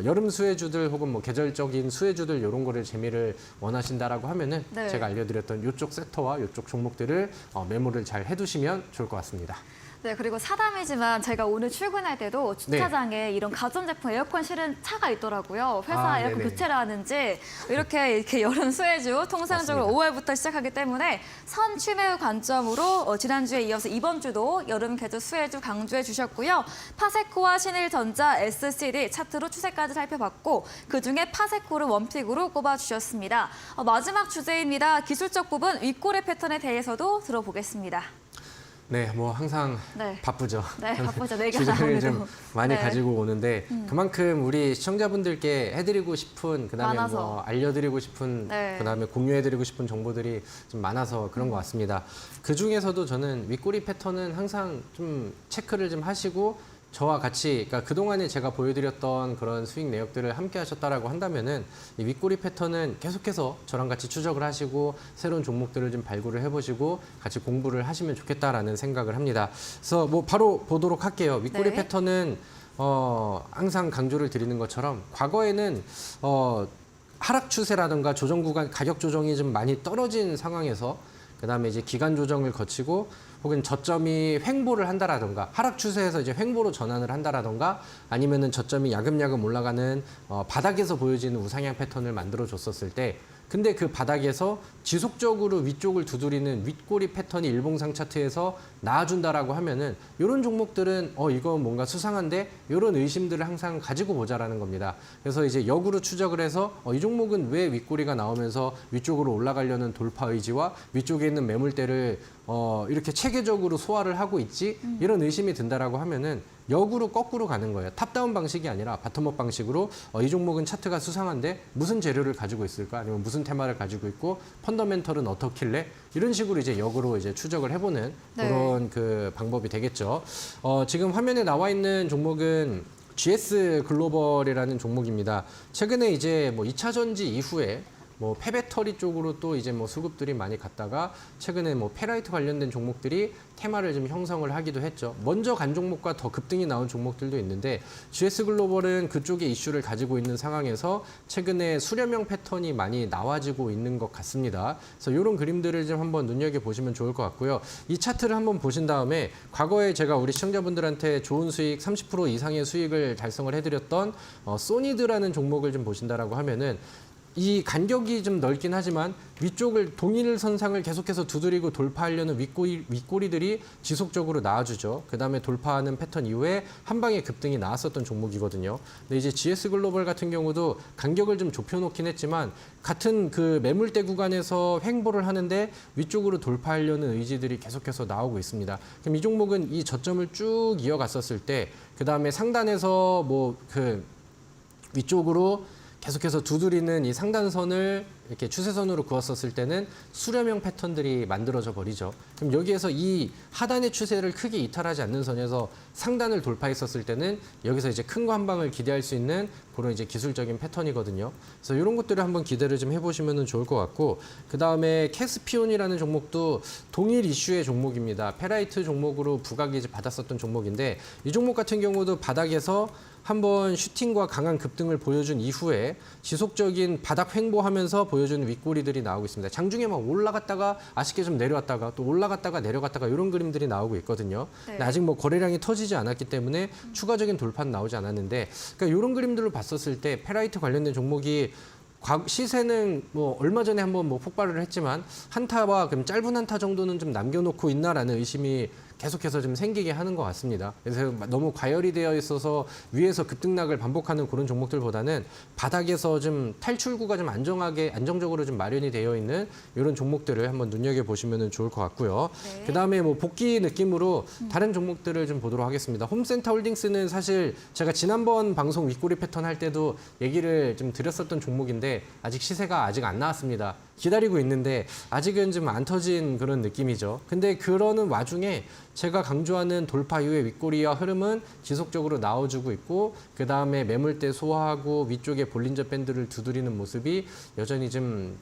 여름 수혜주들 혹은 뭐 계절적인 수혜주들 이런 거를 재미를 원하신다라고 하면은
네.
제가 알려드렸던 이쪽 섹터와 이쪽 종목들을 메모를 잘 해두시면 좋을 것 같습니다.
네, 그리고 사담이지만 제가 오늘 출근할 때도 주차장에 이런 가전제품 에어컨 실은 차가 있더라고요. 회사 에어컨 교체를 하는지 이렇게 여름 수혜주 통상적으로
맞습니다.
5월부터 시작하기 때문에 선 취매 관점으로 지난주에 이어서 이번 주도 여름 계절 수혜주 강조해 주셨고요. 파세코와 신일전자, SCD 차트로 추세까지 살펴봤고 그중에 파세코를 원픽으로 꼽아주셨습니다. 마지막 주제입니다. 기술적 부분 윗꼬리 패턴에 대해서도 들어보겠습니다.
네, 뭐 항상 바쁘죠.
네, 바쁘죠. 내가
주제를 좀 많이 가지고 오는데 그만큼 우리 시청자분들께 해드리고 싶은 그다음에
많아서.
뭐 알려드리고 싶은 그다음에 공유해드리고 싶은 정보들이 좀 많아서 그런 것 같습니다. 그 중에서도 저는 윗꼬리 패턴은 항상 좀 체크를 좀 하시고 저와 같이, 그러니까 그동안에 제가 보여드렸던 그런 수익 내역들을 함께 하셨다라고 한다면은 이 윗꼬리 패턴은 계속해서 저랑 같이 추적을 하시고 새로운 종목들을 좀 발굴을 해보시고 같이 공부를 하시면 좋겠다라는 생각을 합니다. 그래서 뭐 바로 보도록 할게요. 윗꼬리 패턴은 항상 강조를 드리는 것처럼 과거에는 하락 추세라든가 조정 구간 가격 조정이 좀 많이 떨어진 상황에서 그다음에 이제 기간 조정을 거치고 혹은 저점이 횡보를 한다라던가 하락 추세에서 이제 횡보로 전환을 한다라던가 아니면은 저점이 야금야금 올라가는 바닥에서 보여지는 우상향 패턴을 만들어 줬었을 때 근데 그 바닥에서 지속적으로 위쪽을 두드리는 윗꼬리 패턴이 일봉상 차트에서 나와준다라고 하면은 이런 종목들은 이거 뭔가 수상한데 이런 의심들을 항상 가지고 보자라는 겁니다. 그래서 이제 역으로 추적을 해서 이 종목은 왜 윗꼬리가 나오면서 위쪽으로 올라가려는 돌파 의지와 위쪽에 있는 매물대를 이렇게 체계적으로 소화를 하고 있지 이런 의심이 든다라고 하면은 역으로 거꾸로 가는 거예요. 탑다운 방식이 아니라 바텀업 방식으로 이 종목은 차트가 수상한데 무슨 재료를 가지고 있을까? 아니면 무슨 테마를 가지고 있고 펀더멘털은 어떻길래? 이런 식으로 이제 역으로 이제 추적을 해보는 그런 그 방법이 되겠죠. 지금 화면에 나와 있는 종목은 GS 글로벌이라는 종목입니다. 최근에 이제 뭐 2차 전지 이후에 뭐 폐배터리 쪽으로 또 이제 뭐 수급들이 많이 갔다가 최근에 뭐 페라이트 관련된 종목들이 테마를 좀 형성을 하기도 했죠. 먼저 간 종목과 더 급등이 나온 종목들도 있는데 GS 글로벌은 그쪽의 이슈를 가지고 있는 상황에서 최근에 수렴형 패턴이 많이 나와지고 있는 것 같습니다. 그래서 이런 그림들을 좀 한번 눈여겨 보시면 좋을 것 같고요. 이 차트를 한번 보신 다음에 과거에 제가 우리 시청자분들한테 좋은 수익 30% 이상의 수익을 달성을 해드렸던 소니드라는 종목을 좀 보신다라고 하면은 이 간격이 좀 넓긴 하지만 위쪽을 동일 선상을 계속해서 두드리고 돌파하려는 윗꼬리들이 지속적으로 나와주죠. 그 다음에 돌파하는 패턴 이후에 한 방에 급등이 나왔었던 종목이거든요. 근데 이제 GS 글로벌 같은 경우도 간격을 좀 좁혀놓긴 했지만 같은 그 매물대 구간에서 횡보를 하는데 위쪽으로 돌파하려는 의지들이 계속해서 나오고 있습니다. 그럼 이 종목은 이 저점을 쭉 이어갔었을 때 그 다음에 상단에서 뭐 그 위쪽으로 계속해서 두드리는 이 상단선을 이렇게 추세선으로 그었었을 때는 수렴형 패턴들이 만들어져 버리죠. 그럼 여기에서 이 하단의 추세를 크게 이탈하지 않는 선에서 상단을 돌파했었을 때는 여기서 이제 큰 거 한 방을 기대할 수 있는 그런 이제 기술적인 패턴이거든요. 그래서 이런 것들을 한번 기대를 좀 해보시면 좋을 것 같고 그 다음에 캐스피온이라는 종목도 동일 이슈의 종목입니다. 페라이트 종목으로 부각이 이제 받았었던 종목인데 이 종목 같은 경우도 바닥에서 한번 슈팅과 강한 급등을 보여준 이후에 지속적인 바닥 횡보하면서 보여주는 윗꼬리들이 나오고 있습니다. 장중에 막 올라갔다가 아쉽게 좀 내려왔다가 또 올라갔다가 내려갔다가 이런 그림들이 나오고 있거든요. 근데 아직 뭐 거래량이 터지지 않았기 때문에 추가적인 돌파는 나오지 않았는데 그러니까 이런 그림들을 봤었을 때 페라이트 관련된 종목이 시세는 뭐 얼마 전에 한번 뭐 폭발을 했지만 한타와 그럼 짧은 한타 정도는 좀 남겨놓고 있나라는 의심이 계속해서 좀 생기게 하는 것 같습니다. 그래서 너무 과열이 되어 있어서 위에서 급등락을 반복하는 그런 종목들보다는 바닥에서 좀 탈출구가 좀 안정적으로 좀 마련이 되어 있는 이런 종목들을 한번 눈여겨 보시면 좋을 것 같고요. 그다음에 뭐 복귀 느낌으로 다른 종목들을 좀 보도록 하겠습니다. 홈센터 홀딩스는 사실 제가 지난번 방송 윗꼬리 패턴 할 때도 얘기를 좀 드렸었던 종목인데 아직 시세가 아직 안 나왔습니다. 기다리고 있는데 아직은 좀 안 터진 그런 느낌이죠. 근데 그러는 와중에 제가 강조하는 돌파 이후의 윗꼬리와 흐름은 지속적으로 나와주고 있고 그 다음에 매물대 소화하고 위쪽에 볼린저 밴드를 두드리는 모습이 여전히 좀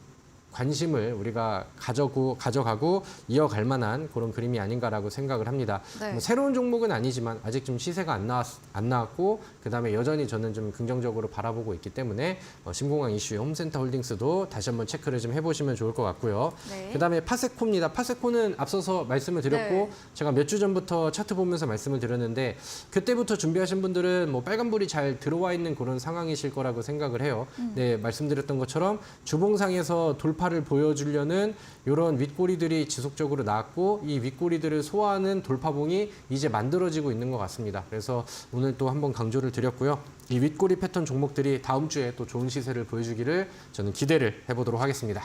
관심을 우리가 가져가고 이어갈 만한 그런 그림이 아닌가라고 생각을 합니다.
네.
뭐 새로운 종목은 아니지만 아직 좀 시세가 안 나왔고 그다음에 여전히 저는 좀 긍정적으로 바라보고 있기 때문에 신공항 이슈 홈센터 홀딩스도 다시 한번 체크를 좀 해보시면 좋을 것 같고요.
네.
그다음에 파세코입니다. 파세코는 앞서서 말씀을 드렸고
네.
제가 몇 주 전부터 차트 보면서 말씀을 드렸는데 그때부터 준비하신 분들은 뭐 빨간불이 잘 들어와 있는 그런 상황이실 거라고 생각을 해요. 네, 말씀드렸던 것처럼 주봉상에서 돌파를 보여주려는 이런 윗꼬리들이 지속적으로 나왔고 이 윗꼬리들을 소화하는 돌파봉이 이제 만들어지고 있는 것 같습니다. 그래서 오늘 또 한번 강조를 드렸고요. 이 윗꼬리 패턴 종목들이 다음 주에 또 좋은 시세를 보여주기를 저는 기대를 해보도록 하겠습니다.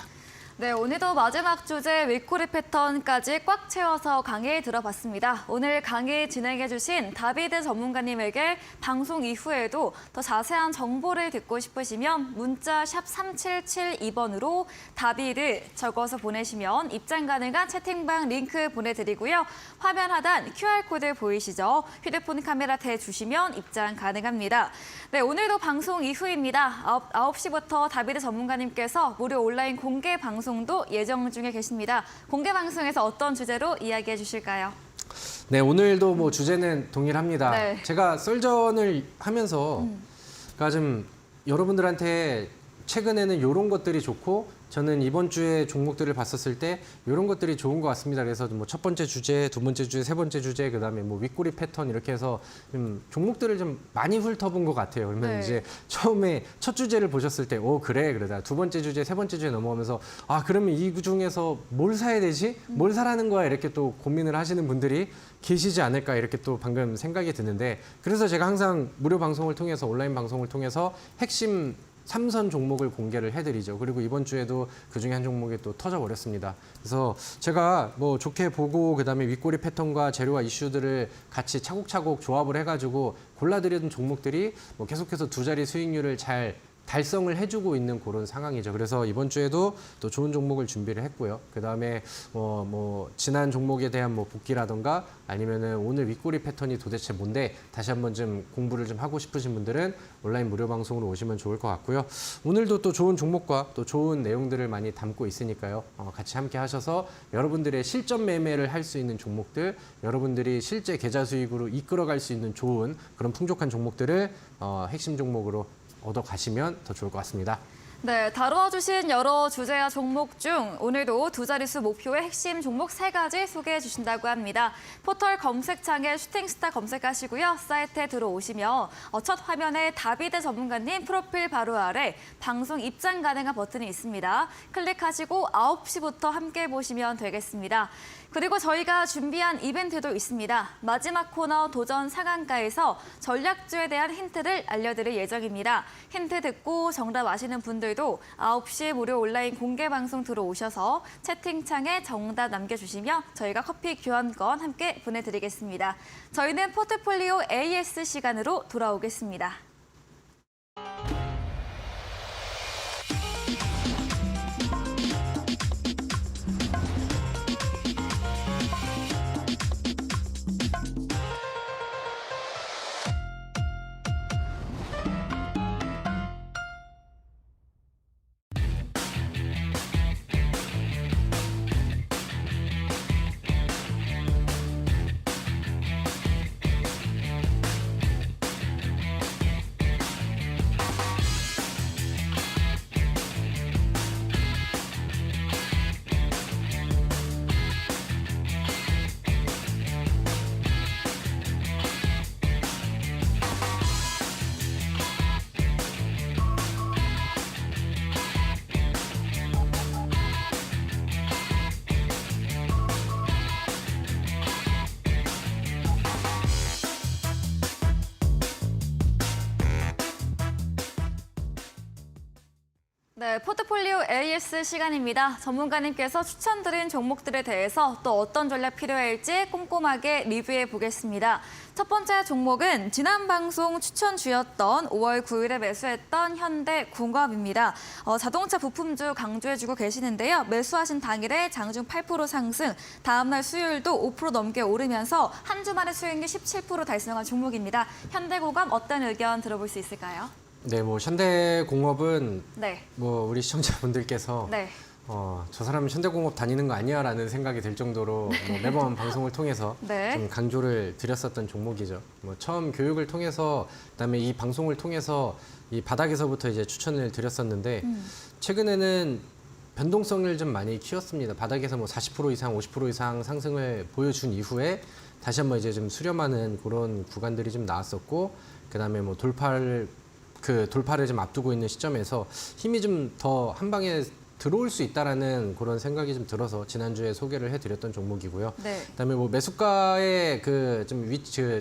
네, 오늘도 마지막 주제 윗꼬리 패턴까지 꽉 채워서 강의 들어봤습니다. 오늘 강의 진행해주신 다비드 전문가님에게 방송 이후에도 더 자세한 정보를 듣고 싶으시면 문자 샵 3772번으로 다비드 적어서 보내시면 입장 가능한 채팅방 링크 보내드리고요. 화면 하단 QR코드 보이시죠? 휴대폰 카메라 대주시면 입장 가능합니다. 네, 오늘도 방송 이후입니다. 9시부터 다비드 전문가님께서 무료 온라인 공개 방송도 예정 중에 계십니다. 공개 방송에서 어떤 주제로 이야기해 주실까요?
네, 오늘도 뭐 주제는 동일합니다.
네.
제가 썰전을 하면서 그러니까 좀 여러분들한테 최근에는 이런 것들이 좋고 저는 이번 주에 종목들을 봤었을 때 이런 것들이 좋은 것 같습니다. 그래서 뭐 첫 번째 주제, 두 번째 주제, 세 번째 주제, 그다음에 뭐 윗꼬리 패턴 이렇게 해서 좀 종목들을 좀 많이 훑어본 것 같아요. 그러면
네.
이제 처음에 첫 주제를 보셨을 때, 그래, 그러다 두 번째 주제, 세 번째 주제 넘어가면서 그러면 이 중에서 뭘 사야 되지? 뭘 사라는 거야? 이렇게 또 고민을 하시는 분들이 계시지 않을까 이렇게 또 방금 생각이 드는데 그래서 제가 항상 무료 방송을 통해서 온라인 방송을 통해서 핵심 3선 종목을 공개를 해드리죠. 그리고 이번 주에도 그중에 한 종목이 또 터져버렸습니다. 그래서 제가 뭐 좋게 보고 그다음에 윗꼬리 패턴과 재료와 이슈들을 같이 차곡차곡 조합을 해가지고 골라드리던 종목들이 뭐 계속해서 두 자리 수익률을 잘 달성을 해주고 있는 그런 상황이죠. 그래서 이번 주에도 또 좋은 종목을 준비를 했고요. 그다음에 뭐 지난 종목에 대한 뭐 복귀라던가 아니면은 오늘 윗꼬리 패턴이 도대체 뭔데 다시 한번 좀 공부를 좀 하고 싶으신 분들은 온라인 무료 방송으로 오시면 좋을 것 같고요. 오늘도 또 좋은 종목과 또 좋은 내용들을 많이 담고 있으니까요. 같이 함께 하셔서 여러분들의 실전 매매를 할 수 있는 종목들, 여러분들이 실제 계좌 수익으로 이끌어갈 수 있는 좋은 그런 풍족한 종목들을 핵심 종목으로 얻어 가시면 더 좋을 것 같습니다.
네, 다루어주신 여러 주제와 종목 중 오늘도 두 자릿수 목표의 핵심 종목 3가지 소개해 주신다고 합니다. 포털 검색창에 슈팅스타 검색하시고요. 사이트에 들어오시면 첫 화면에 다비드 전문가님 프로필 바로 아래 방송 입장 가능한 버튼이 있습니다. 클릭하시고 9시부터 함께 보시면 되겠습니다. 그리고 저희가 준비한 이벤트도 있습니다. 마지막 코너 도전 상한가에서 전략주에 대한 힌트를 알려드릴 예정입니다. 힌트 듣고 정답 아시는 분들도 9시 무료 온라인 공개 방송 들어오셔서 채팅창에 정답 남겨주시면 저희가 커피 교환권 함께 보내드리겠습니다. 저희는 포트폴리오 AS 시간으로 돌아오겠습니다. 네, 포트폴리오 AS 시간입니다. 전문가님께서 추천드린 종목들에 대해서 또 어떤 전략 필요할지 꼼꼼하게 리뷰해 보겠습니다. 첫 번째 종목은 지난 방송 추천주였던 5월 9일에 매수했던 현대공업입니다. 자동차 부품주 강조해주고 계시는데요. 매수하신 당일에 장중 8% 상승, 다음날 수요일도 5% 넘게 오르면서 한 주 만에 수익률 17% 달성한 종목입니다. 현대공업 어떤 의견 들어볼 수 있을까요?
네, 뭐 현대공업은
네.
뭐 우리 시청자분들께서
네.
저 사람은 현대공업 다니는 거 아니야라는 생각이 들 정도로 뭐 매번 방송을 통해서
네.
좀 강조를 드렸었던 종목이죠. 뭐 처음 교육을 통해서 그다음에 이 방송을 통해서 이 바닥에서부터 이제 추천을 드렸었는데 최근에는 변동성을 좀 많이 키웠습니다. 바닥에서 뭐 40% 이상, 50% 이상 상승을 보여준 이후에 다시 한번 이제 좀 수렴하는 그런 구간들이 좀 나왔었고, 그다음에 뭐 돌파를 좀 앞두고 있는 시점에서 힘이 좀 더 한 방에 들어올 수 있다라는 그런 생각이 좀 들어서 지난주에 소개를 해드렸던 종목이고요.
네.
그다음에 뭐 매수가의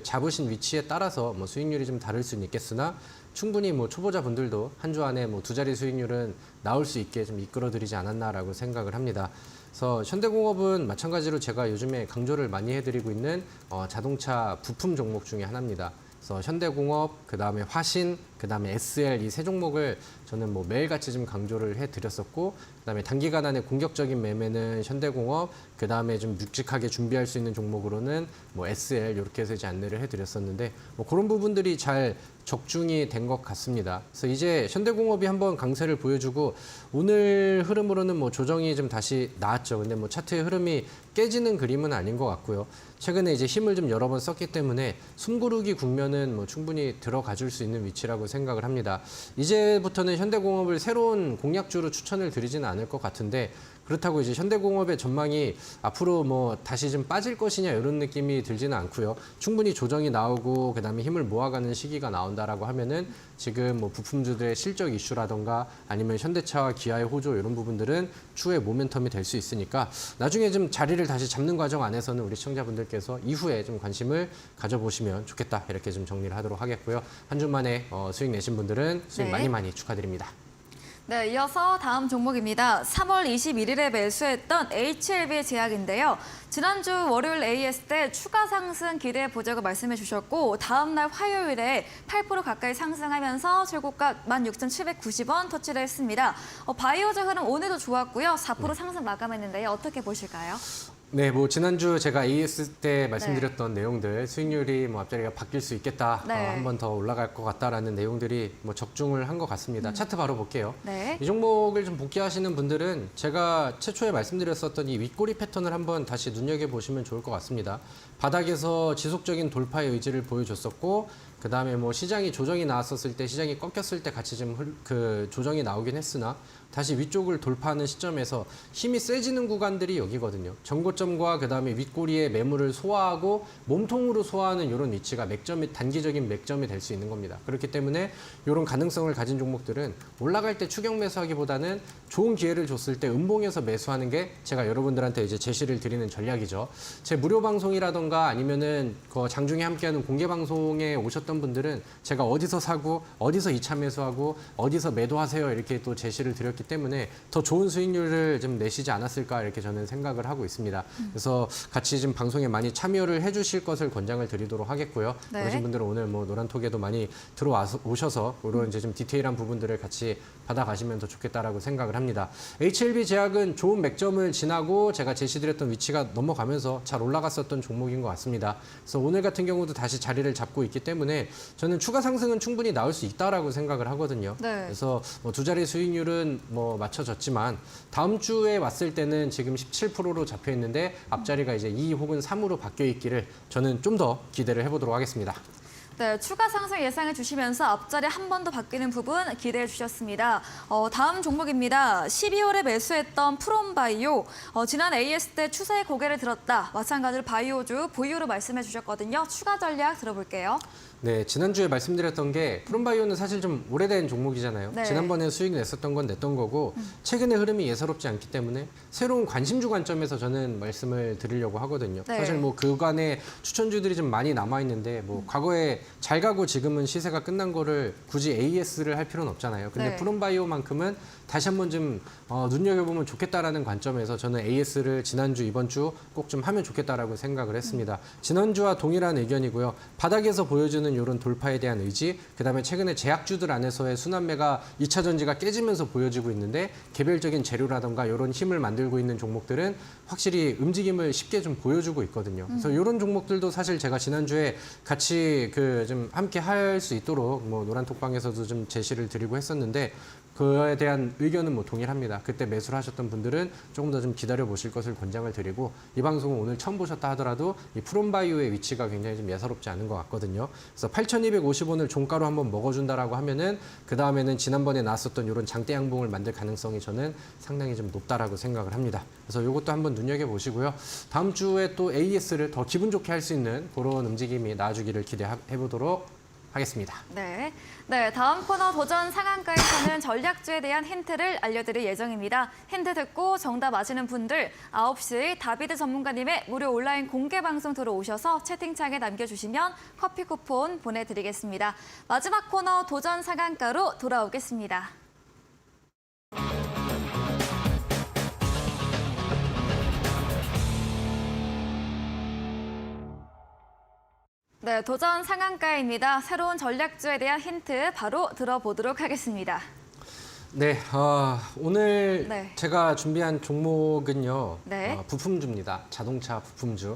잡으신 위치에 따라서 뭐 수익률이 좀 다를 수는 있겠으나 충분히 뭐 초보자분들도 한 주 안에 뭐 2자리 수익률은 나올 수 있게 좀 이끌어드리지 않았나라고 생각을 합니다. 그래서 현대공업은 마찬가지로 제가 요즘에 강조를 많이 해드리고 있는 자동차 부품 종목 중에 하나입니다. 그래서 현대공업, 그다음에 화신, 그다음에 SL 이 세 종목을 저는 뭐 매일같이 좀 강조를 해드렸었고, 그다음에 단기간 안에 공격적인 매매는 현대공업, 그다음에 좀 묵직하게 준비할 수 있는 종목으로는 뭐 SL 이렇게 해서 이제 안내를 해드렸었는데 뭐 그런 부분들이 잘 적중이 된 것 같습니다. 그래서 이제 현대공업이 한번 강세를 보여주고 오늘 흐름으로는 뭐 조정이 좀 다시 나왔죠. 근데 뭐 차트의 흐름이 깨지는 그림은 아닌 것 같고요. 최근에 이제 힘을 좀 여러 번 썼기 때문에 숨고르기 국면은 뭐 충분히 들어가 줄 수 있는 위치라고 생각을 합니다. 이제부터는 현대공업을 새로운 공략주로 추천을 드리지는 않을 것 같은데, 그렇다고 이제 현대공업의 전망이 앞으로 뭐 다시 좀 빠질 것이냐 이런 느낌이 들지는 않고요. 충분히 조정이 나오고 그다음에 힘을 모아가는 시기가 나온다라고 하면은 지금 뭐 부품주들의 실적 이슈라던가 아니면 현대차와 기아의 호조 이런 부분들은 추후에 모멘텀이 될 수 있으니까 나중에 좀 자리를 다시 잡는 과정 안에서는 우리 시청자분들께서 이후에 좀 관심을 가져보시면 좋겠다, 이렇게 좀 정리를 하도록 하겠고요. 한 주 만에 수익 내신 분들은 수익
네.
많이 축하드립니다.
네, 이어서 다음 종목입니다. 3월 21일에 매수했던 HLB 제약인데요. 지난주 월요일 AS 때 추가 상승 기대해 보자고 말씀해 주셨고, 다음 날 화요일에 8% 가까이 상승하면서 최고가 16,790원 터치를 했습니다. 바이오즈 흐름 오늘도 좋았고요. 4% 상승 마감했는데요. 어떻게 보실까요?
네, 뭐 지난주 제가 AS 때 말씀드렸던 내용들, 수익률이 뭐 앞자리가 바뀔 수 있겠다,
네.
한 번 더 올라갈 것 같다라는 내용들이 뭐 적중을 한 것 같습니다. 차트 바로 볼게요.
네.
이 종목을 좀 복귀하시는 분들은 제가 최초에 말씀드렸었던 이 윗꼬리 패턴을 한번 다시 눈여겨보시면 좋을 것 같습니다. 바닥에서 지속적인 돌파의 의지를 보여줬었고, 그 다음에 뭐 시장이 조정이 나왔었을 때, 시장이 꺾였을 때 같이 좀 조정이 나오긴 했으나 다시 위쪽을 돌파하는 시점에서 힘이 세지는 구간들이 여기거든요. 전고점과 그 다음에 윗꼬리의 매물을 소화하고 몸통으로 소화하는 이런 위치가 단기적인 맥점이 될 수 있는 겁니다. 그렇기 때문에 이런 가능성을 가진 종목들은 올라갈 때 추격 매수하기보다는 좋은 기회를 줬을 때 음봉에서 매수하는 게 제가 여러분들한테 이제 제시를 드리는 전략이죠. 제 무료 방송이라던가 아니면은 그 장중에 함께하는 공개 방송에 오셨던 분들은 제가 어디서 사고 어디서 2차 매수하고 어디서 매도하세요 이렇게 또 제시를 드렸기 때문에 더 좋은 수익률을 좀 내시지 않았을까 이렇게 저는 생각을 하고 있습니다. 그래서 같이 좀 방송에 많이 참여를 해주실 것을 권장을 드리도록 하겠고요.
네.
그러신 분들은 오늘 뭐 노란톡에도 많이 오셔서 이런 이제 좀 디테일한 부분들을 같이 받아가시면 더 좋겠다라고 생각을 합니다. HLB 제약은 좋은 맥점을 지나고 제가 제시드렸던 위치가 넘어가면서 잘 올라갔었던 종목인 것 같습니다. 그래서 오늘 같은 경우도 다시 자리를 잡고 있기 때문에 저는 추가 상승은 충분히 나올 수 있다라고 생각을 하거든요.
네.
그래서 뭐 2자리 수익률은 뭐 맞춰졌지만 다음 주에 왔을 때는 지금 17%로 잡혀 있는데 앞자리가 이제 2 혹은 3으로 바뀌어 있기를 저는 좀 더 기대를 해보도록 하겠습니다.
네, 추가 상승 예상해 주시면서 앞자리 한 번 더 바뀌는 부분 기대해 주셨습니다. 다음 종목입니다. 12월에 매수했던 프롬바이오. 지난 AS 때 추세의 고개를 들었다. 마찬가지로 바이오주 보유로 말씀해 주셨거든요. 추가 전략 들어볼게요.
네, 지난주에 말씀드렸던 게 프롬바이오는 사실 좀 오래된 종목이잖아요.
네.
지난번에 수익 냈었던 건 냈던 거고 최근의 흐름이 예사롭지 않기 때문에 새로운 관심주 관점에서 저는 말씀을 드리려고 하거든요.
네.
사실 뭐 그간의 추천주들이 좀 많이 남아있는데 뭐 과거에 잘 가고 지금은 시세가 끝난 거를 굳이 AS를 할 필요는 없잖아요. 근데
네.
프롬바이오만큼은 다시 한번 좀 눈여겨보면 좋겠다라는 관점에서 저는 AS를 지난주, 이번 주 꼭 좀 하면 좋겠다라고 생각을 했습니다. 지난주와 동일한 의견이고요. 바닥에서 보여주는 이런 돌파에 대한 의지, 그다음에 최근에 제약주들 안에서의 순환매가 2차 전지가 깨지면서 보여지고 있는데 개별적인 재료라던가 이런 힘을 만들고 있는 종목들은 확실히 움직임을 쉽게 좀 보여주고 있거든요. 그래서 이런 종목들도 사실 제가 지난주에 같이 좀 함께 할 수 있도록 뭐 노란 톡방에서도 좀 제시를 드리고 했었는데 그에 대한 의견은 뭐 동일합니다. 그때 매수를 하셨던 분들은 조금 더 좀 기다려 보실 것을 권장을 드리고 이 방송을 오늘 처음 보셨다 하더라도 이 프롬바이오의 위치가 굉장히 좀 예사롭지 않은 것 같거든요. 그래서 8,250원을 종가로 한번 먹어준다라고 하면은 그 다음에는 지난번에 나왔었던 이런 장대 양봉을 만들 가능성이 저는 상당히 좀 높다라고 생각을 합니다. 그래서 이것도 한번 눈여겨 보시고요. 다음 주에 또 AS를 더 기분 좋게 할 수 있는 그런 움직임이 나와주기를 기대해 보도록 하겠습니다.
네. 다음 코너 도전 상한가에서는 전략주에 대한 힌트를 알려드릴 예정입니다. 힌트 듣고 정답 아시는 분들 9시 다비드 전문가님의 무료 온라인 공개 방송 들어오셔서 채팅창에 남겨주시면 커피 쿠폰 보내드리겠습니다. 마지막 코너 도전 상한가로 돌아오겠습니다. 네, 도전 상한가입니다. 새로운 전략주에 대한 힌트 바로 들어보도록 하겠습니다.
네, 오늘 제가 준비한 종목은요, 부품주입니다. 자동차 부품주.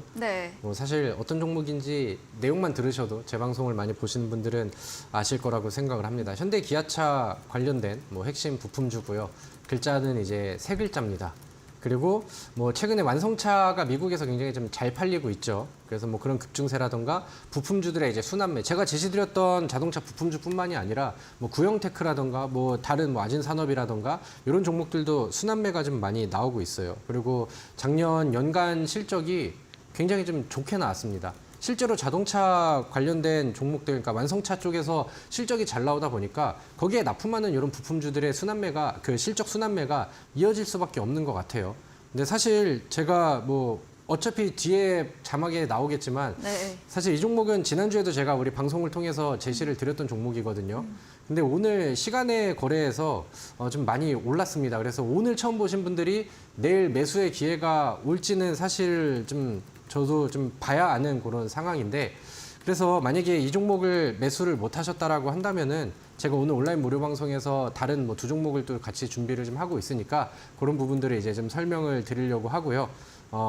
뭐 사실 어떤 종목인지 내용만 들으셔도 제 방송을 많이 보시는 분들은 아실 거라고 생각을 합니다. 현대 기아차 관련된 뭐 핵심 부품주고요. 글자는 이제 세 글자입니다. 그리고 뭐 최근에 완성차가 미국에서 굉장히 좀 잘 팔리고 있죠. 그래서 뭐 그런 급증세라던가 부품주들의 이제 순환매. 제가 제시드렸던 자동차 부품주뿐만이 아니라 뭐 구형테크라던가 뭐 다른 뭐 아진산업이라던가 이런 종목들도 순환매가 좀 많이 나오고 있어요. 그리고 작년 연간 실적이 굉장히 좀 좋게 나왔습니다. 실제로 자동차 관련된 종목들, 그러니까 완성차 쪽에서 실적이 잘 나오다 보니까 거기에 납품하는 이런 부품주들의 순환매가, 그 실적 순환매가 이어질 수밖에 없는 것 같아요. 근데 사실 제가 뭐 어차피 뒤에 자막에 나오겠지만 사실 이 종목은 지난주에도 제가 우리 방송을 통해서 제시를 드렸던 종목이거든요. 근데 오늘 시간의 거래에서 좀 많이 올랐습니다. 그래서 오늘 처음 보신 분들이 내일 매수의 기회가 올지는 사실 좀 저도 좀 봐야 아는 그런 상황인데, 그래서 만약에 이 종목을 매수를 못 하셨다라고 한다면은 제가 오늘 온라인 무료 방송에서 다른 뭐 두 종목을 또 같이 준비를 좀 하고 있으니까 그런 부분들을 이제 좀 설명을 드리려고 하고요.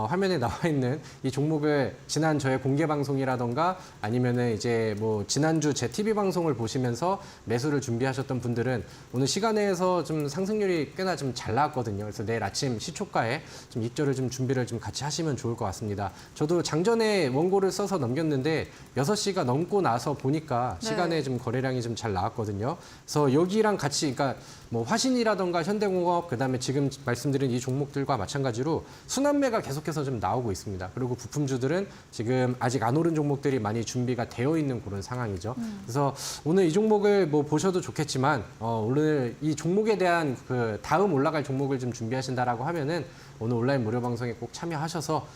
화면에 나와 있는 이 종목을 지난 저의 공개 방송이라던가 아니면은 이제 뭐 지난주 제 TV 방송을 보시면서 매수를 준비하셨던 분들은 오늘 시간에서 좀 상승률이 꽤나 좀 잘 나왔거든요. 그래서 내일 아침 시초가에 좀 입절을 좀 준비를 좀 같이 하시면 좋을 것 같습니다. 저도 장전에 원고를 써서 넘겼는데 6시가 넘고 나서 보니까 시간에 좀 거래량이 좀 잘 나왔거든요. 그래서 여기랑 같이, 그러니까 뭐 화신이라던가 현대공업, 그다음에 지금 말씀드린 이 종목들과 마찬가지로 순환매가 계속해서 좀 나오고 있습니다. 그리고 부품주들은 지금 아직 안 오른 종목들이 많이 준비가 되어 있는 그런 상황이죠. 그래서 오늘 이 종목을 뭐 보셔도 좋겠지만 오늘 이 종목에 대한 그 다음 올라갈 종목을 좀 준비하신다라고 하면은 오늘 온라인 무료 방송에 꼭 참여하셔서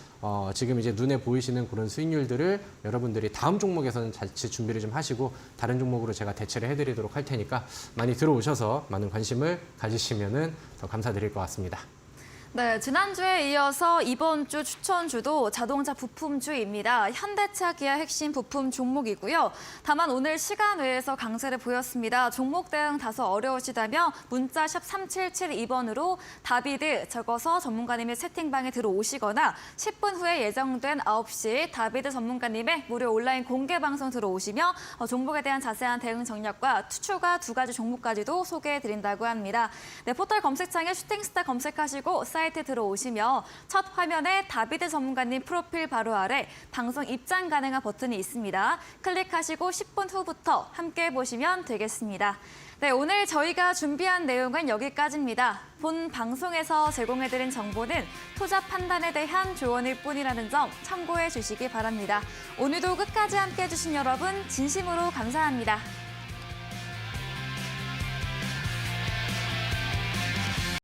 지금 이제 눈에 보이시는 그런 수익률들을 여러분들이 다음 종목에서는 같이 준비를 좀 하시고 다른 종목으로 제가 대체를 해드리도록 할 테니까 많이 들어오셔서 많은 관심을 가지시면은 더 감사드릴 것 같습니다.
네, 지난주에 이어서 이번 주 추천주도 자동차 부품주입니다. 현대차 기아 핵심 부품 종목이고요. 다만 오늘 시간 외에서 강세를 보였습니다. 종목 대응 다소 어려우시다면 문자 샵 3772번으로 다비드 적어서 전문가님의 채팅방에 들어오시거나 10분 후에 예정된 9시 다비드 전문가님의 무료 온라인 공개 방송 들어오시며 종목에 대한 자세한 대응 전략과 추가 2가지 종목까지도 소개해드린다고 합니다. 네, 포털 검색창에 슈팅스타 검색하시고 사이트 들어오시며 첫 화면에 다비드 전문가님 프로필 바로 아래 방송 입장 가능한 버튼이 있습니다. 클릭하시고 10분 후부터 함께 보시면 되겠습니다. 네, 오늘 저희가 준비한 내용은 여기까지입니다. 본 방송에서 제공해드린 정보는 투자 판단에 대한 조언일 뿐이라는 점 참고해 주시기 바랍니다. 오늘도 끝까지 함께해 주신 여러분 진심으로 감사합니다.